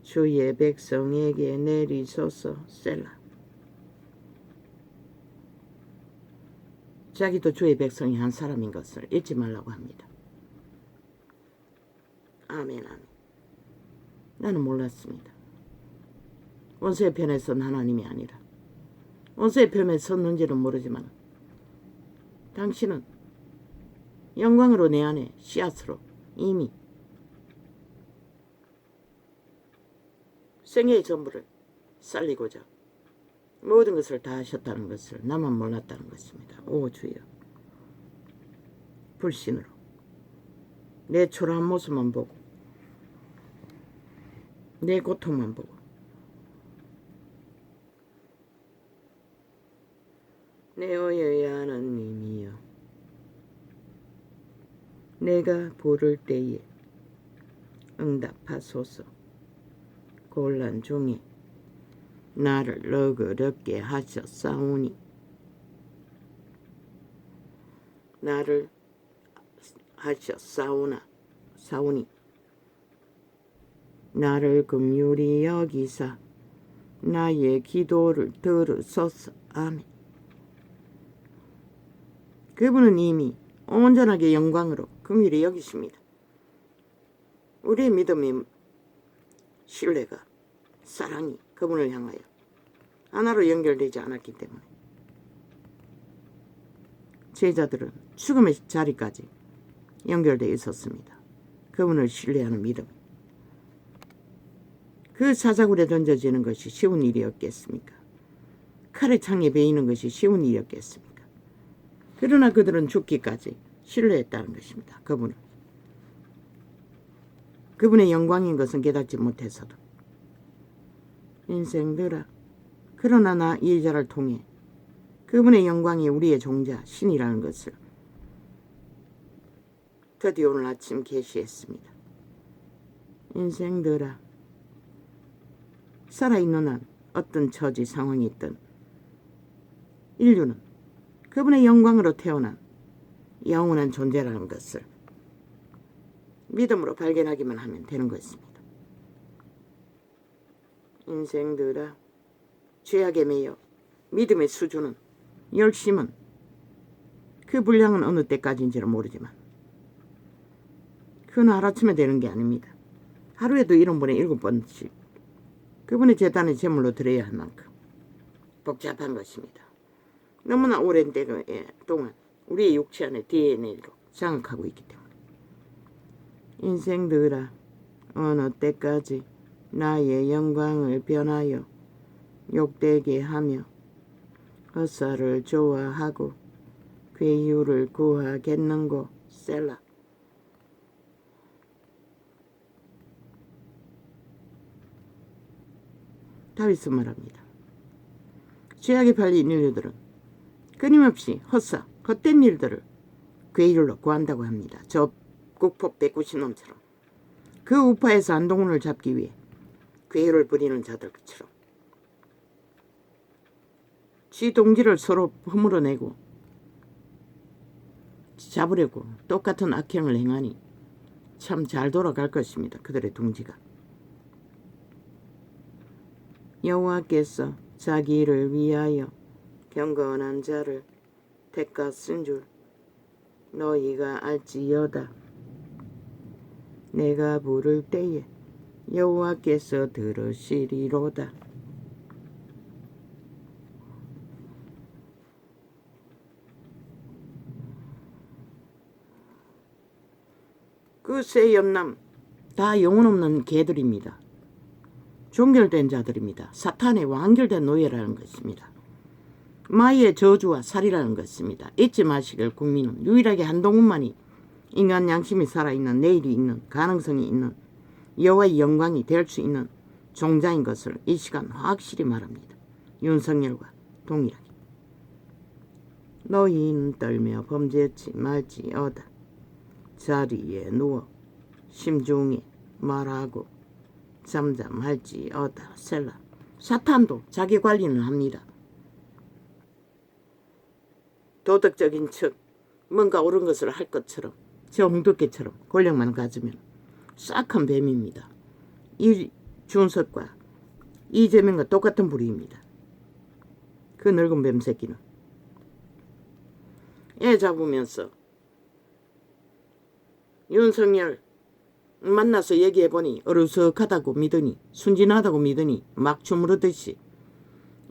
주의 백성에게 내리소서. 셀라. 자기도 주의 백성이 한 사람인 것을 잊지 말라고 합니다. 아멘, 아멘. 나는 몰랐습니다. 원수의 편에 선 하나님이 아니라 원수의 편에 섰는지는 모르지만 당신은 영광으로 내 안에 씨앗으로 이미 생애의 전부를 살리고자 모든 것을 다 하셨다는 것을 나만 몰랐다는 것입니다. 오 주여, 불신으로 내 초라한 모습만 보고 내 고통만 보고 내 어여야 하나님이여, 내가 부를 때에 응답하소서. 곤란 중에 나를 너그럽게 하셨사오니 나를 사오니 나를 긍휼히 여기사 나의 기도를 들으소서. 아멘. 그분은 이미 온전하게 영광으로 긍휼히 여기십니다. 우리의 믿음이, 신뢰가, 사랑이 그분을 향하여 하나로 연결되지 않았기 때문에 제자들은 죽음의 자리까지 연결되어 있었습니다. 그분을 신뢰하는 믿음. 그 사자굴에 던져지는 것이 쉬운 일이었겠습니까? 칼의 창에 베이는 것이 쉬운 일이었겠습니까? 그러나 그들은 죽기까지 신뢰했다는 것입니다. 그분의 영광인 것은 깨닫지 못해서도. 인생들아, 그러나 나 이 자를 통해 그분의 영광이 우리의 종자 신이라는 것을 드디어 오늘 아침 계시했습니다. 인생들아, 살아있는 한 어떤 처지 상황이 있든 인류는 그분의 영광으로 태어난 영원한 존재라는 것을 믿음으로 발견하기만 하면 되는 것입니다. 인생들아, 죄악에 매여 믿음의 수준은, 열심은, 그 분량은 어느 때까지인지는 모르지만 그건 하루아침에 되는 게 아닙니다. 하루에도 1원분에 7번씩 그분의 제단에 제물로 드려야 할 만큼 복잡한 것입니다. 너무나 오랜 동안 우리의 육체 안에 DNA로 장악하고 있기 때문에. 인생들아, 어느 때까지 나의 영광을 변하여 욕되게 하며 헛살을 좋아하고 괴유를 구하겠는고. 셀라. 다윗은 말합니다. 죄악에 팔린 인류들은 끊임없이 헛된 일들을 괴율로 구한다고 합니다. 저 국폭 190놈처럼 그 우파에서 한동훈을 잡기 위해 괴율을 부리는 자들처럼 지 동지를 서로 허물어내고 잡으려고 똑같은 악행을 행하니 참 잘 돌아갈 것입니다. 그들의 동지가. 여호와께서 자기를 위하여 경건한 자를 택가 쓴 줄 너희가 알지어다. 내가 부를 때에 여호와께서 들으시리로다. 그 새 연남 다 영혼 없는 개들입니다. 종결된 자들입니다. 사탄의 완결된 노예라는 것입니다. 마귀의 저주와 살이라는 것입니다. 잊지 마시길 국민은 유일하게 한동훈만이 인간 양심이 살아있는, 내일이 있는, 가능성이 있는, 여호와의 영광이 될 수 있는 종자인 것을 이 시간 확실히 말합니다. 윤석열과 동일하게. 너희는 떨며 범죄치 말지어다. 자리에 누워 심중에 말하고 잠잠할지어다. 셀라. 사탄도 자기 관리는 합니다. 도덕적인 척 뭔가 옳은 것을 할 것처럼 저 홍두깨처럼 권력만 가지면 싹한 뱀입니다. 이준석과 이재명과 똑같은 부류입니다. 그 늙은 뱀 새끼는 애 잡으면서 윤석열 만나서 얘기해보니 어르석하다고 믿으니 순진하다고 믿으니 막 주무르듯이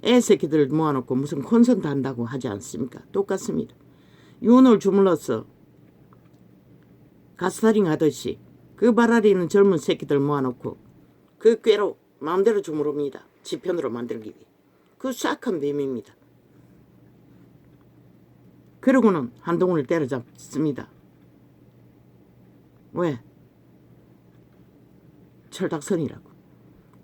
애 새끼들 모아놓고 무슨 콘서트 한다고 하지 않습니까? 똑같습니다. 윤을 주물러서 가스타링 하듯이 그 바라리는 젊은 새끼들 모아놓고 그 꾀로 마음대로 주무릅니다. 지편으로 만들기 위해. 그 싹한 뱀입니다. 그러고는 한동훈을 때려잡습니다. 왜? 철딱선이라고.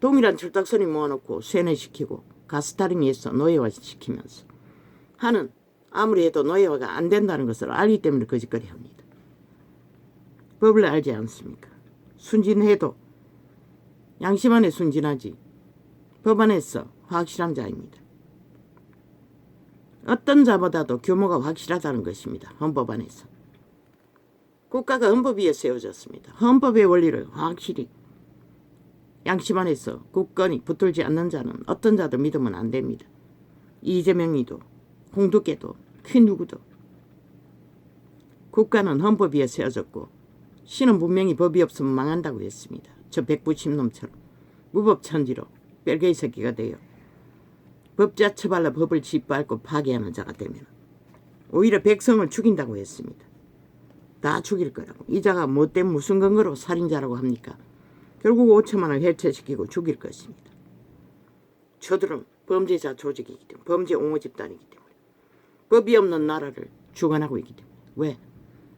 동일한 철딱선이 모아놓고 세뇌시키고 가스타링해서 노예화시키면서 하는, 아무리 해도 노예화가 안 된다는 것을 알기 때문에 거짓거리 합니다. 법을 알지 않습니까? 순진해도 양심 안에 순진하지 법 안에서 확실한 자입니다. 어떤 자보다도 규모가 확실하다는 것입니다. 헌법 안에서. 국가가 헌법 위에 세워졌습니다. 헌법의 원리를 확실히 양심 안에서 굳건히 붙들지 않는 자는 어떤 자도 믿으면 안 됩니다. 이재명이도 홍두깨도 그 누구도. 국가는 헌법 위에 세워졌고 신은 분명히 법이 없으면 망한다고 했습니다. 저 190놈처럼 무법천지로 뺄개이 새끼가 되어 법자 처발라 법을 짓밟고 파괴하는 자가 되면 오히려 백성을 죽인다고 했습니다. 다 죽일 거라고. 이 자가 뭐 때문에 무슨 근거로 살인자라고 합니까? 결국 5천만을 해체시키고 죽일 것입니다. 저들은 범죄자 조직이기 때문에, 범죄 옹호 집단이기 때문에, 법이 없는 나라를 주관하고 있기 때문에. 왜?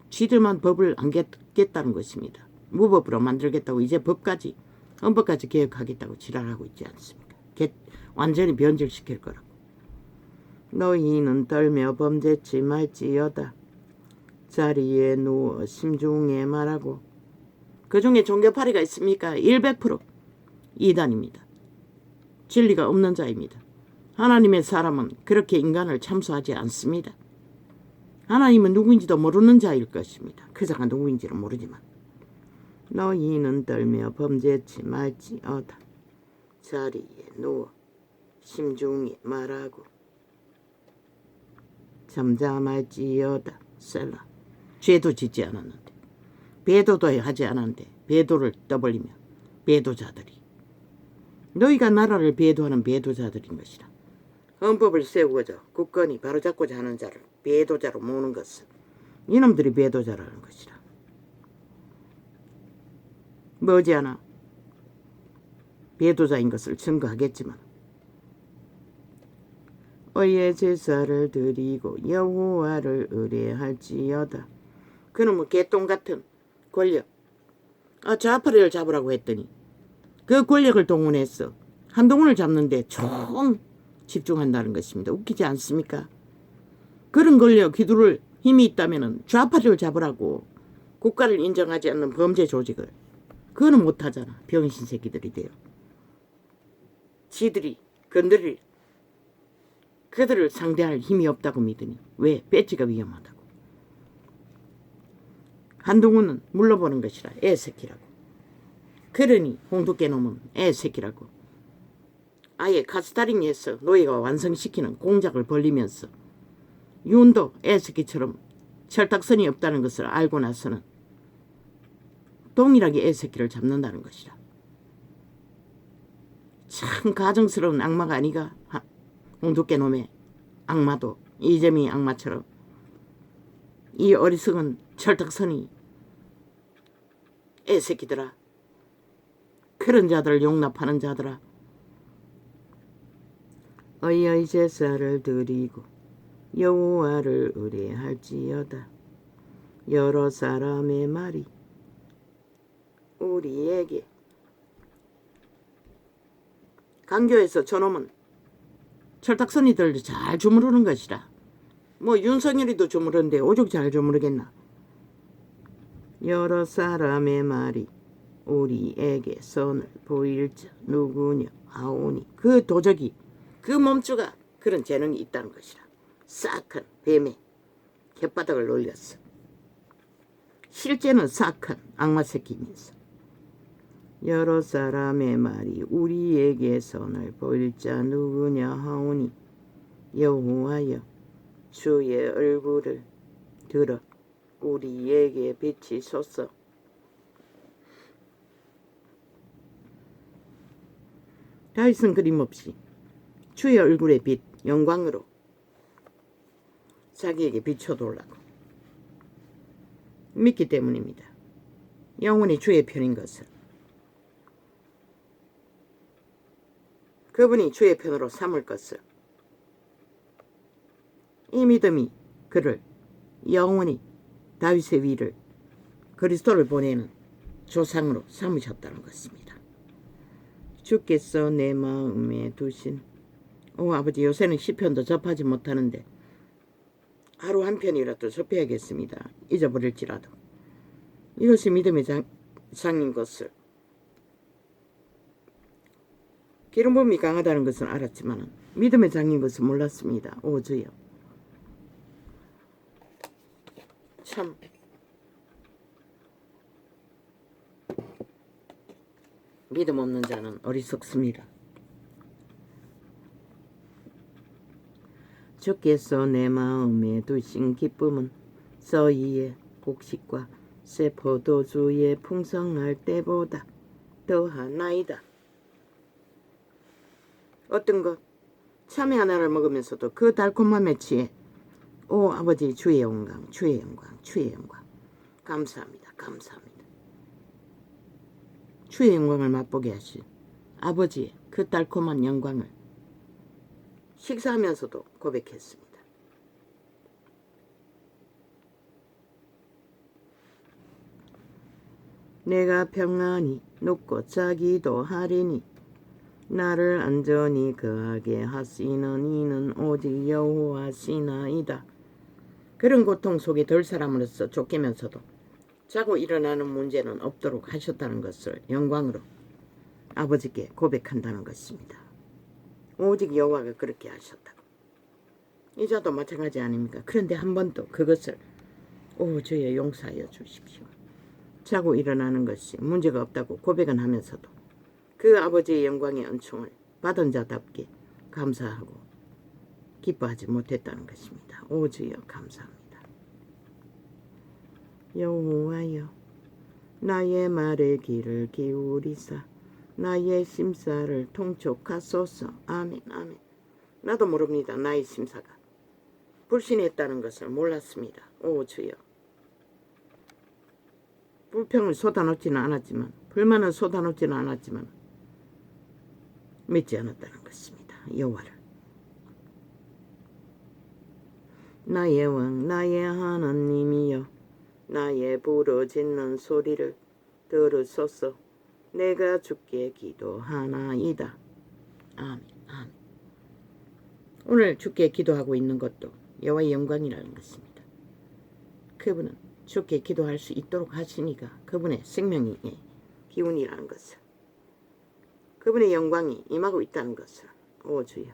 지들만 법을 안 겠다는 것입니다. 무법으로 만들겠다고 이제 법까지, 헌법까지 개혁하겠다고 지랄하고 있지 않습니까? 완전히 변질시킬 거라고. 너희는 떨며 범죄치 말지어다. 자리에 누워 심중에 말하고. 그 중에 종교파리가 있습니까? 100% 이단입니다. 진리가 없는 자입니다. 하나님의 사람은 그렇게 인간을 참수하지 않습니다. 하나님은 누구인지도 모르는 자일 것입니다. 그 자가 누구인지는 모르지만. 너희는 떨며 범죄치 말지어다. 자리에 누워 심중에 말하고 잠잠할지어다. 셀라. 죄도 짓지 않았는데, 배도도 하지 않았는데 배도를 떠벌리며 배도자들이, 너희가 나라를 배도하는 배도자들인 것이라. 헌법을 세우고자 굳건히 바로잡고자 하는 자를 배도자로 모으는 것은 이놈들이 배도자라는 것이라. 머지않아 배도자인 것을 증거하겠지만 의의 제사를 드리고 여호와를 의뢰할지어다. 그놈의 개똥 같은 권력, 좌파를 잡으라고 했더니 그 권력을 동원해서 한동훈을 잡는데 총 집중한다는 것입니다. 웃기지 않습니까? 그런 권력, 기두를 힘이 있다면 좌파를 잡으라고 국가를 인정하지 않는 범죄 조직을, 그거는 못하잖아. 병신 새끼들이 돼요. 지들이 건드릴, 그들을 상대할 힘이 없다고 믿으니. 왜? 배지가 위험하다고. 한동훈은 물러보는 것이라 애새끼라고. 그러니 홍두깨 놈은 애새끼라고. 아예 가스타링해서 노예가 완성시키는 공작을 벌리면서 윤도 애새끼처럼 철딱선이 없다는 것을 알고 나서는 동일하게 애새끼를 잡는다는 것이라. 참 가정스러운 악마가 아니가. 홍두깨 놈의 악마도 이재명이 악마처럼 이 어리석은 철딱선이 애새끼들아. 그런 자들을 용납하는 자들아. 어이의 제사를 드리고 여호와를 의뢰할지어다. 여러 사람의 말이 우리에게. 강교에서 저놈은 철딱서니들도 잘 주무르는 것이라. 뭐 윤석열이도 주무르는데 오죽 잘 주무르겠나. 여러 사람의 말이 우리에게 선을 보일 자 누구냐 하오니. 그 도적이, 그 몸주가 그런 재능이 있다는 것이라. 싹한 뱀의 혓바닥을 놀렸어. 실제는 싹한 악마 새끼면서. 여러 사람의 말이 우리에게 선을 보일 자 누구냐 하오니 여호와여 주의 얼굴을 들어 우리에게 비치소서. 다윗은 그림없이 주의 얼굴의 빛, 영광으로 자기에게 비춰달라고 믿기 때문입니다. 영원히 주의 편인 것을. 그분이 주의 편으로 삼을 것을. 이 믿음이 그를 영원히 다윗의 위를, 그리스도를 보내는 조상으로 삼으셨다는 것입니다. 주께서 내 마음에 두신, 아버지, 요새는 시편도 접하지 못하는데 하루 한 편이라도 접해야겠습니다. 잊어버릴지라도. 이것이 믿음의 장인 것을. 기름 부음이 강하다는 것은 알았지만 믿음의 장인 것은 몰랐습니다. 오 주여. 참 믿음 없는 자는 어리석습니다. 주께서 내 마음에 두신 기쁨은 서희의 곡식과 새 포도주의 풍성할 때보다 더하나이다. 어떤 것, 참외 하나를 먹으면서도 그 달콤함에 취해 오 아버지 주의 영광, 주의 영광, 주의 영광. 감사합니다. 감사합니다. 주의 영광을 맛보게 하신 아버지의 그 달콤한 영광을 식사하면서도 고백했습니다. 내가 평안히 눕고 자기도 하리니 나를 안전히 거하게 하시는 이는 오직 여호와시나이다. 그런 고통 속에 덜 사람으로서 쫓기면서도 자고 일어나는 문제는 없도록 하셨다는 것을 영광으로 아버지께 고백한다는 것입니다. 오직 여호와가 그렇게 하셨다고. 이자도 마찬가지 아닙니까? 그런데 한 번도 그것을 주여 용서하여 주십시오. 자고 일어나는 것이 문제가 없다고 고백은 하면서도 그 아버지의 영광의 은총을 받은 자답게 감사하고 기뻐하지 못했다는 것입니다. 오 주여 감사합니다. 여호와여 나의 말에 귀를 기울이사 나의 심사를 통촉하소서. 아멘 아멘. 나도 모릅니다. 나의 심사가 불신했다는 것을 몰랐습니다. 오 주여. 불평을 쏟아놓지는 않았지만, 불만을 쏟아놓지는 않았지만 믿지 않았다는 것입니다. 여호와를. 나의 왕 나의 하나님이여 나의 부르짖는 소리를 들으소서. 내가 주께 기도하나이다. 아멘 아멘. 오늘 주께 기도하고 있는 것도 여호와의 영광이라는 것입니다. 그분은 주께 기도할 수 있도록 하시니까 그분의 생명의 기운이라는 것을, 그분의 영광이 임하고 있다는 것을. 오 주여.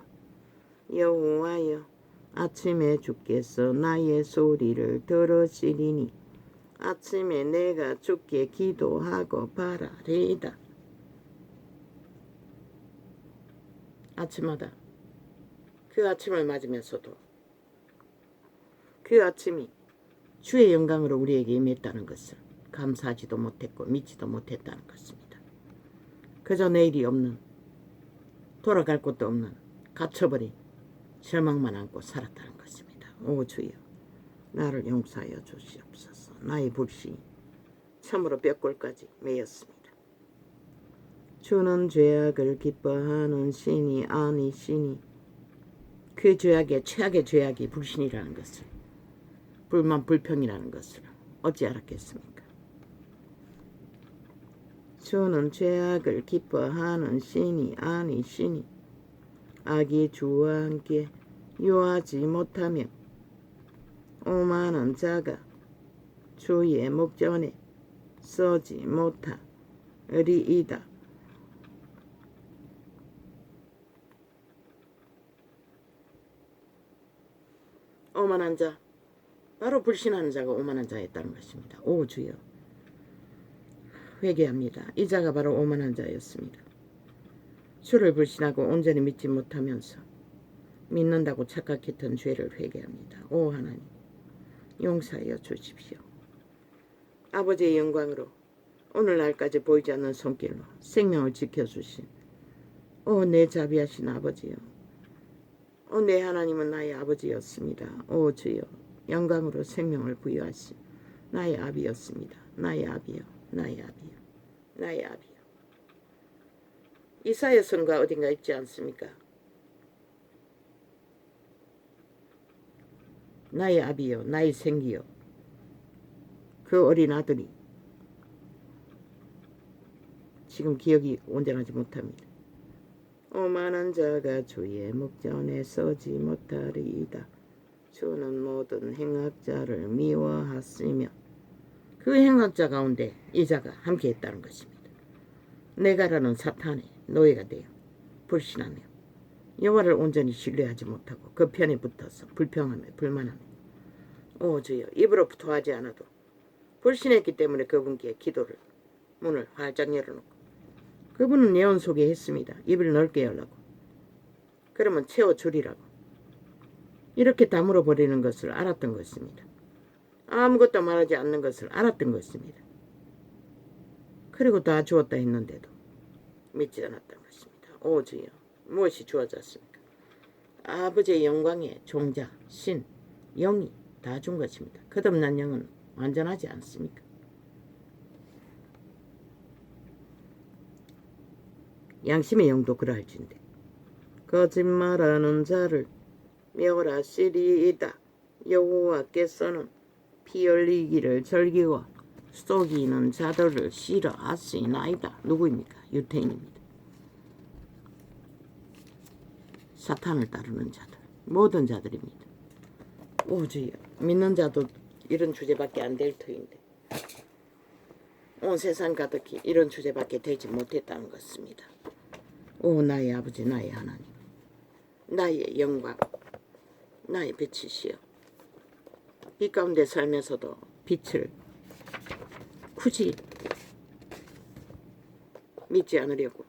여호와여 아침에 주께서 나의 소리를 들으시리니 아침에 내가 주께 기도하고 바라리이다. 아침마다 그 아침을 맞으면서도 그 아침이 주의 영광으로 우리에게 임했다는 것을 감사하지도 못했고 믿지도 못했다는 것입니다. 그저 내일이 없는, 돌아갈 곳도 없는 갇혀버린 절망만 안고 살았다는 것입니다. 오 주여 나를 용서하여 주시옵소서. 나의 불신, 처음으로 뼈골까지 매였습니다. 주는 죄악을 기뻐하는 신이 아니 신이 그 죄악의 최악의 죄악이 불신이라는 것을 불만 불평이라는 것을 어찌 알았겠습니까? 주는 죄악을 기뻐하는 신이 아니 신이 악이 주와 함께 유하지 못하며 오만한 자가 주의 목전에 서지 못하리이다. 오만한 자, 바로 불신하는 자가 오만한 자였다는 것입니다. 오 주여, 회개합니다. 이 자가 바로 오만한 자였습니다. 주를 불신하고 온전히 믿지 못하면서 믿는다고 착각했던 죄를 회개합니다. 오 하나님, 용서하여 주십시오. 아버지의 영광으로 오늘날까지 보이지 않는 손길로 생명을 지켜주신 오 내 자비하신 아버지여, 오 내 하나님은 나의 아버지였습니다. 오 주여, 영광으로 생명을 부여하신 나의 아비였습니다. 나의 아비여, 나의 아비여, 나의 아비여. 이사야 선가 어딘가 있지 않습니까? 나의 아비여, 나의 생기여. 그 어린 아들이 지금 기억이 온전하지 못합니다. 오만한 자가 주의 목전에 서지 못하리이다. 주는 모든 행악자를 미워하시며 그 행악자 가운데 이 자가 함께했다는 것입니다. 내가라는 사탄의 노예가 되어 불신하며 여호와를 온전히 신뢰하지 못하고 그 편에 붙어서 불평하며 불만하며 오 주여, 입으로부터 하지 않아도 불신했기 때문에 그분께 기도를 문을 활짝 열어놓고 그분은 예언 속에 했습니다. 입을 넓게 열라고. 그러면 채워주리라고. 이렇게 다물어 버리는 것을 알았던 것입니다. 아무것도 말하지 않는 것을 알았던 것입니다. 그리고 다 주었다 했는데도 믿지 않았던 것입니다. 오 주여, 무엇이 주어졌습니까? 아버지의 영광의 종자, 신, 영이 다 준 것입니다. 거듭난 영은 완전하지 않습니까? 양심의 영도 그러할진대 거짓말하는 자를 멸하시리이다. 여호와께서는 피 흘리기를 즐기고 속이는 자들을 싫어하시나이다. 누구입니까? 유태인입니다. 사탄을 따르는 자들, 모든 자들입니다. 오 주여, 믿는 자도 이런 주제밖에 안 될 터인데 온 세상 가득히 이런 주제밖에 되지 못했다는 것입니다. 오 나의 아버지, 나의 하나님, 나의 영광, 나의 빛이시여, 빛 가운데 살면서도 빛을 굳이 믿지 않으려고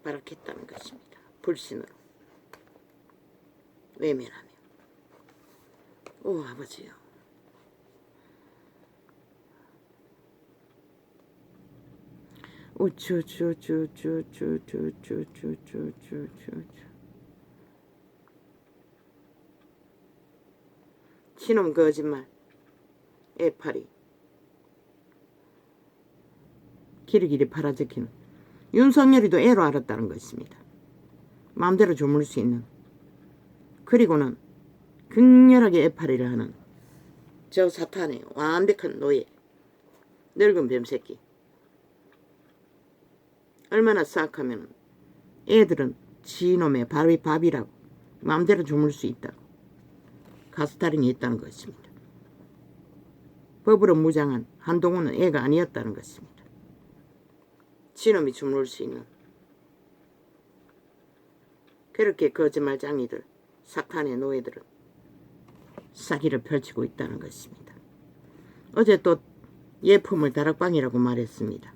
발악했다는 것입니다. 불신으로 외면하며. 오 아버지여, 치놈 거짓말, 애파리, 기리기리 팔아적히는 윤석열이도 애로 알았다는 것입니다. 마음대로 조물 수 있는, 그리고는 극렬하게 애파리를 하는 저 사탄의 완벽한 노예, 늙은 뱀새끼. 얼마나 싹하면 애들은 지놈의 밥이라고 마음대로 주물 수 있다고 가스타링이 있다는 것입니다. 법으로 무장한 한동훈은 애가 아니었다는 것입니다. 지놈이 주물 수 있는, 그렇게 거짓말장이들, 사탄의 노예들은 사기를 펼치고 있다는 것입니다. 어제 또 예품을 다락방이라고 말했습니다.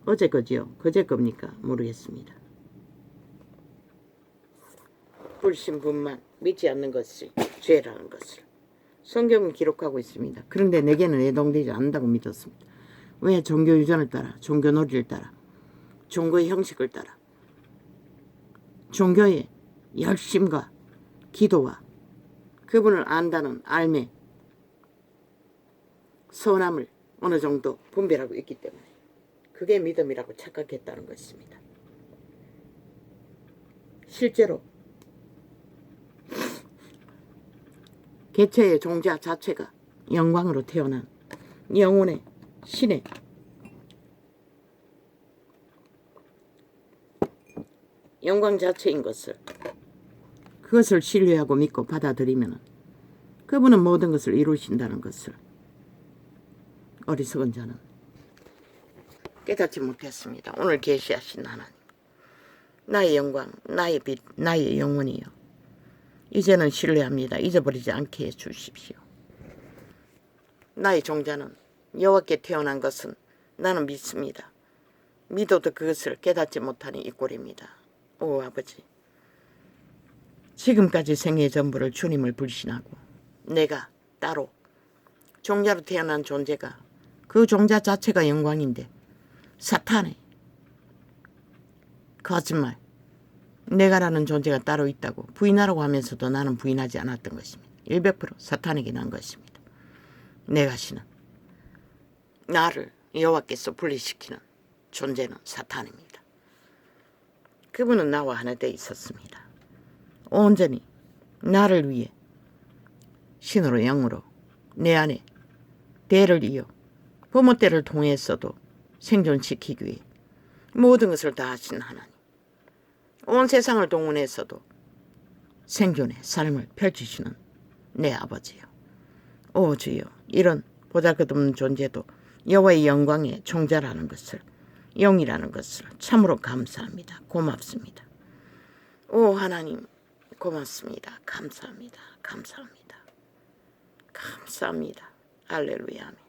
어제 거지요? 그제 겁니까? 모르겠습니다. 불신분만 믿지 않는 것이 죄라는 것을 성경은 기록하고 있습니다. 그런데 내게는 애동되지 않는다고 믿었습니다. 왜? 종교 유전을 따라, 종교 놀이를 따라, 종교의 형식을 따라, 종교의 열심과 기도와 그분을 안다는 알매, 선함을 어느 정도 분별하고 있기 때문에 그게 믿음이라고 착각했다는 것입니다. 실제로 개체의 종자 자체가 영광으로 태어난 영혼의 신의 영광 자체인 것을, 그것을 신뢰하고 믿고 받아들이면 그분은 모든 것을 이루신다는 것을 어리석은 자는 깨닫지 못했습니다. 오늘 계시하신 하나님, 나의 영광, 나의 빛, 나의 영혼이요, 이제는 신뢰합니다. 잊어버리지 않게 해주십시오. 나의 종자는 여호와께 태어난 것은 나는 믿습니다. 믿어도 그것을 깨닫지 못하니 이 꼴입니다. 오 아버지, 지금까지 생애 전부를 주님을 불신하고 내가 따로 종자로 태어난 존재가, 그 종자 자체가 영광인데 사탄의 거짓말, 내가라는 존재가 따로 있다고 부인하라고 하면서도 나는 부인하지 않았던 것입니다. 100% 사탄에게 난 것입니다. 내 가시는 나를 여호와께서 분리시키는 존재는 사탄입니다. 그분은 나와 하나 되어 있었습니다. 온전히 나를 위해 신으로 영으로 내 안에 대를 이어 부모 때를 통해서도 생존시키기 위해 모든 것을 다 하신 하나님, 온 세상을 동원해서도 생존의 삶을 펼치시는 내 아버지요, 오 주여, 이런 보잘것없는 존재도 여호와의 영광의 종자라는 것을, 영이라는 것을 참으로 감사합니다. 고맙습니다. 오 하나님, 고맙습니다. 감사합니다. 감사합니다. 감사합니다. 할렐루야.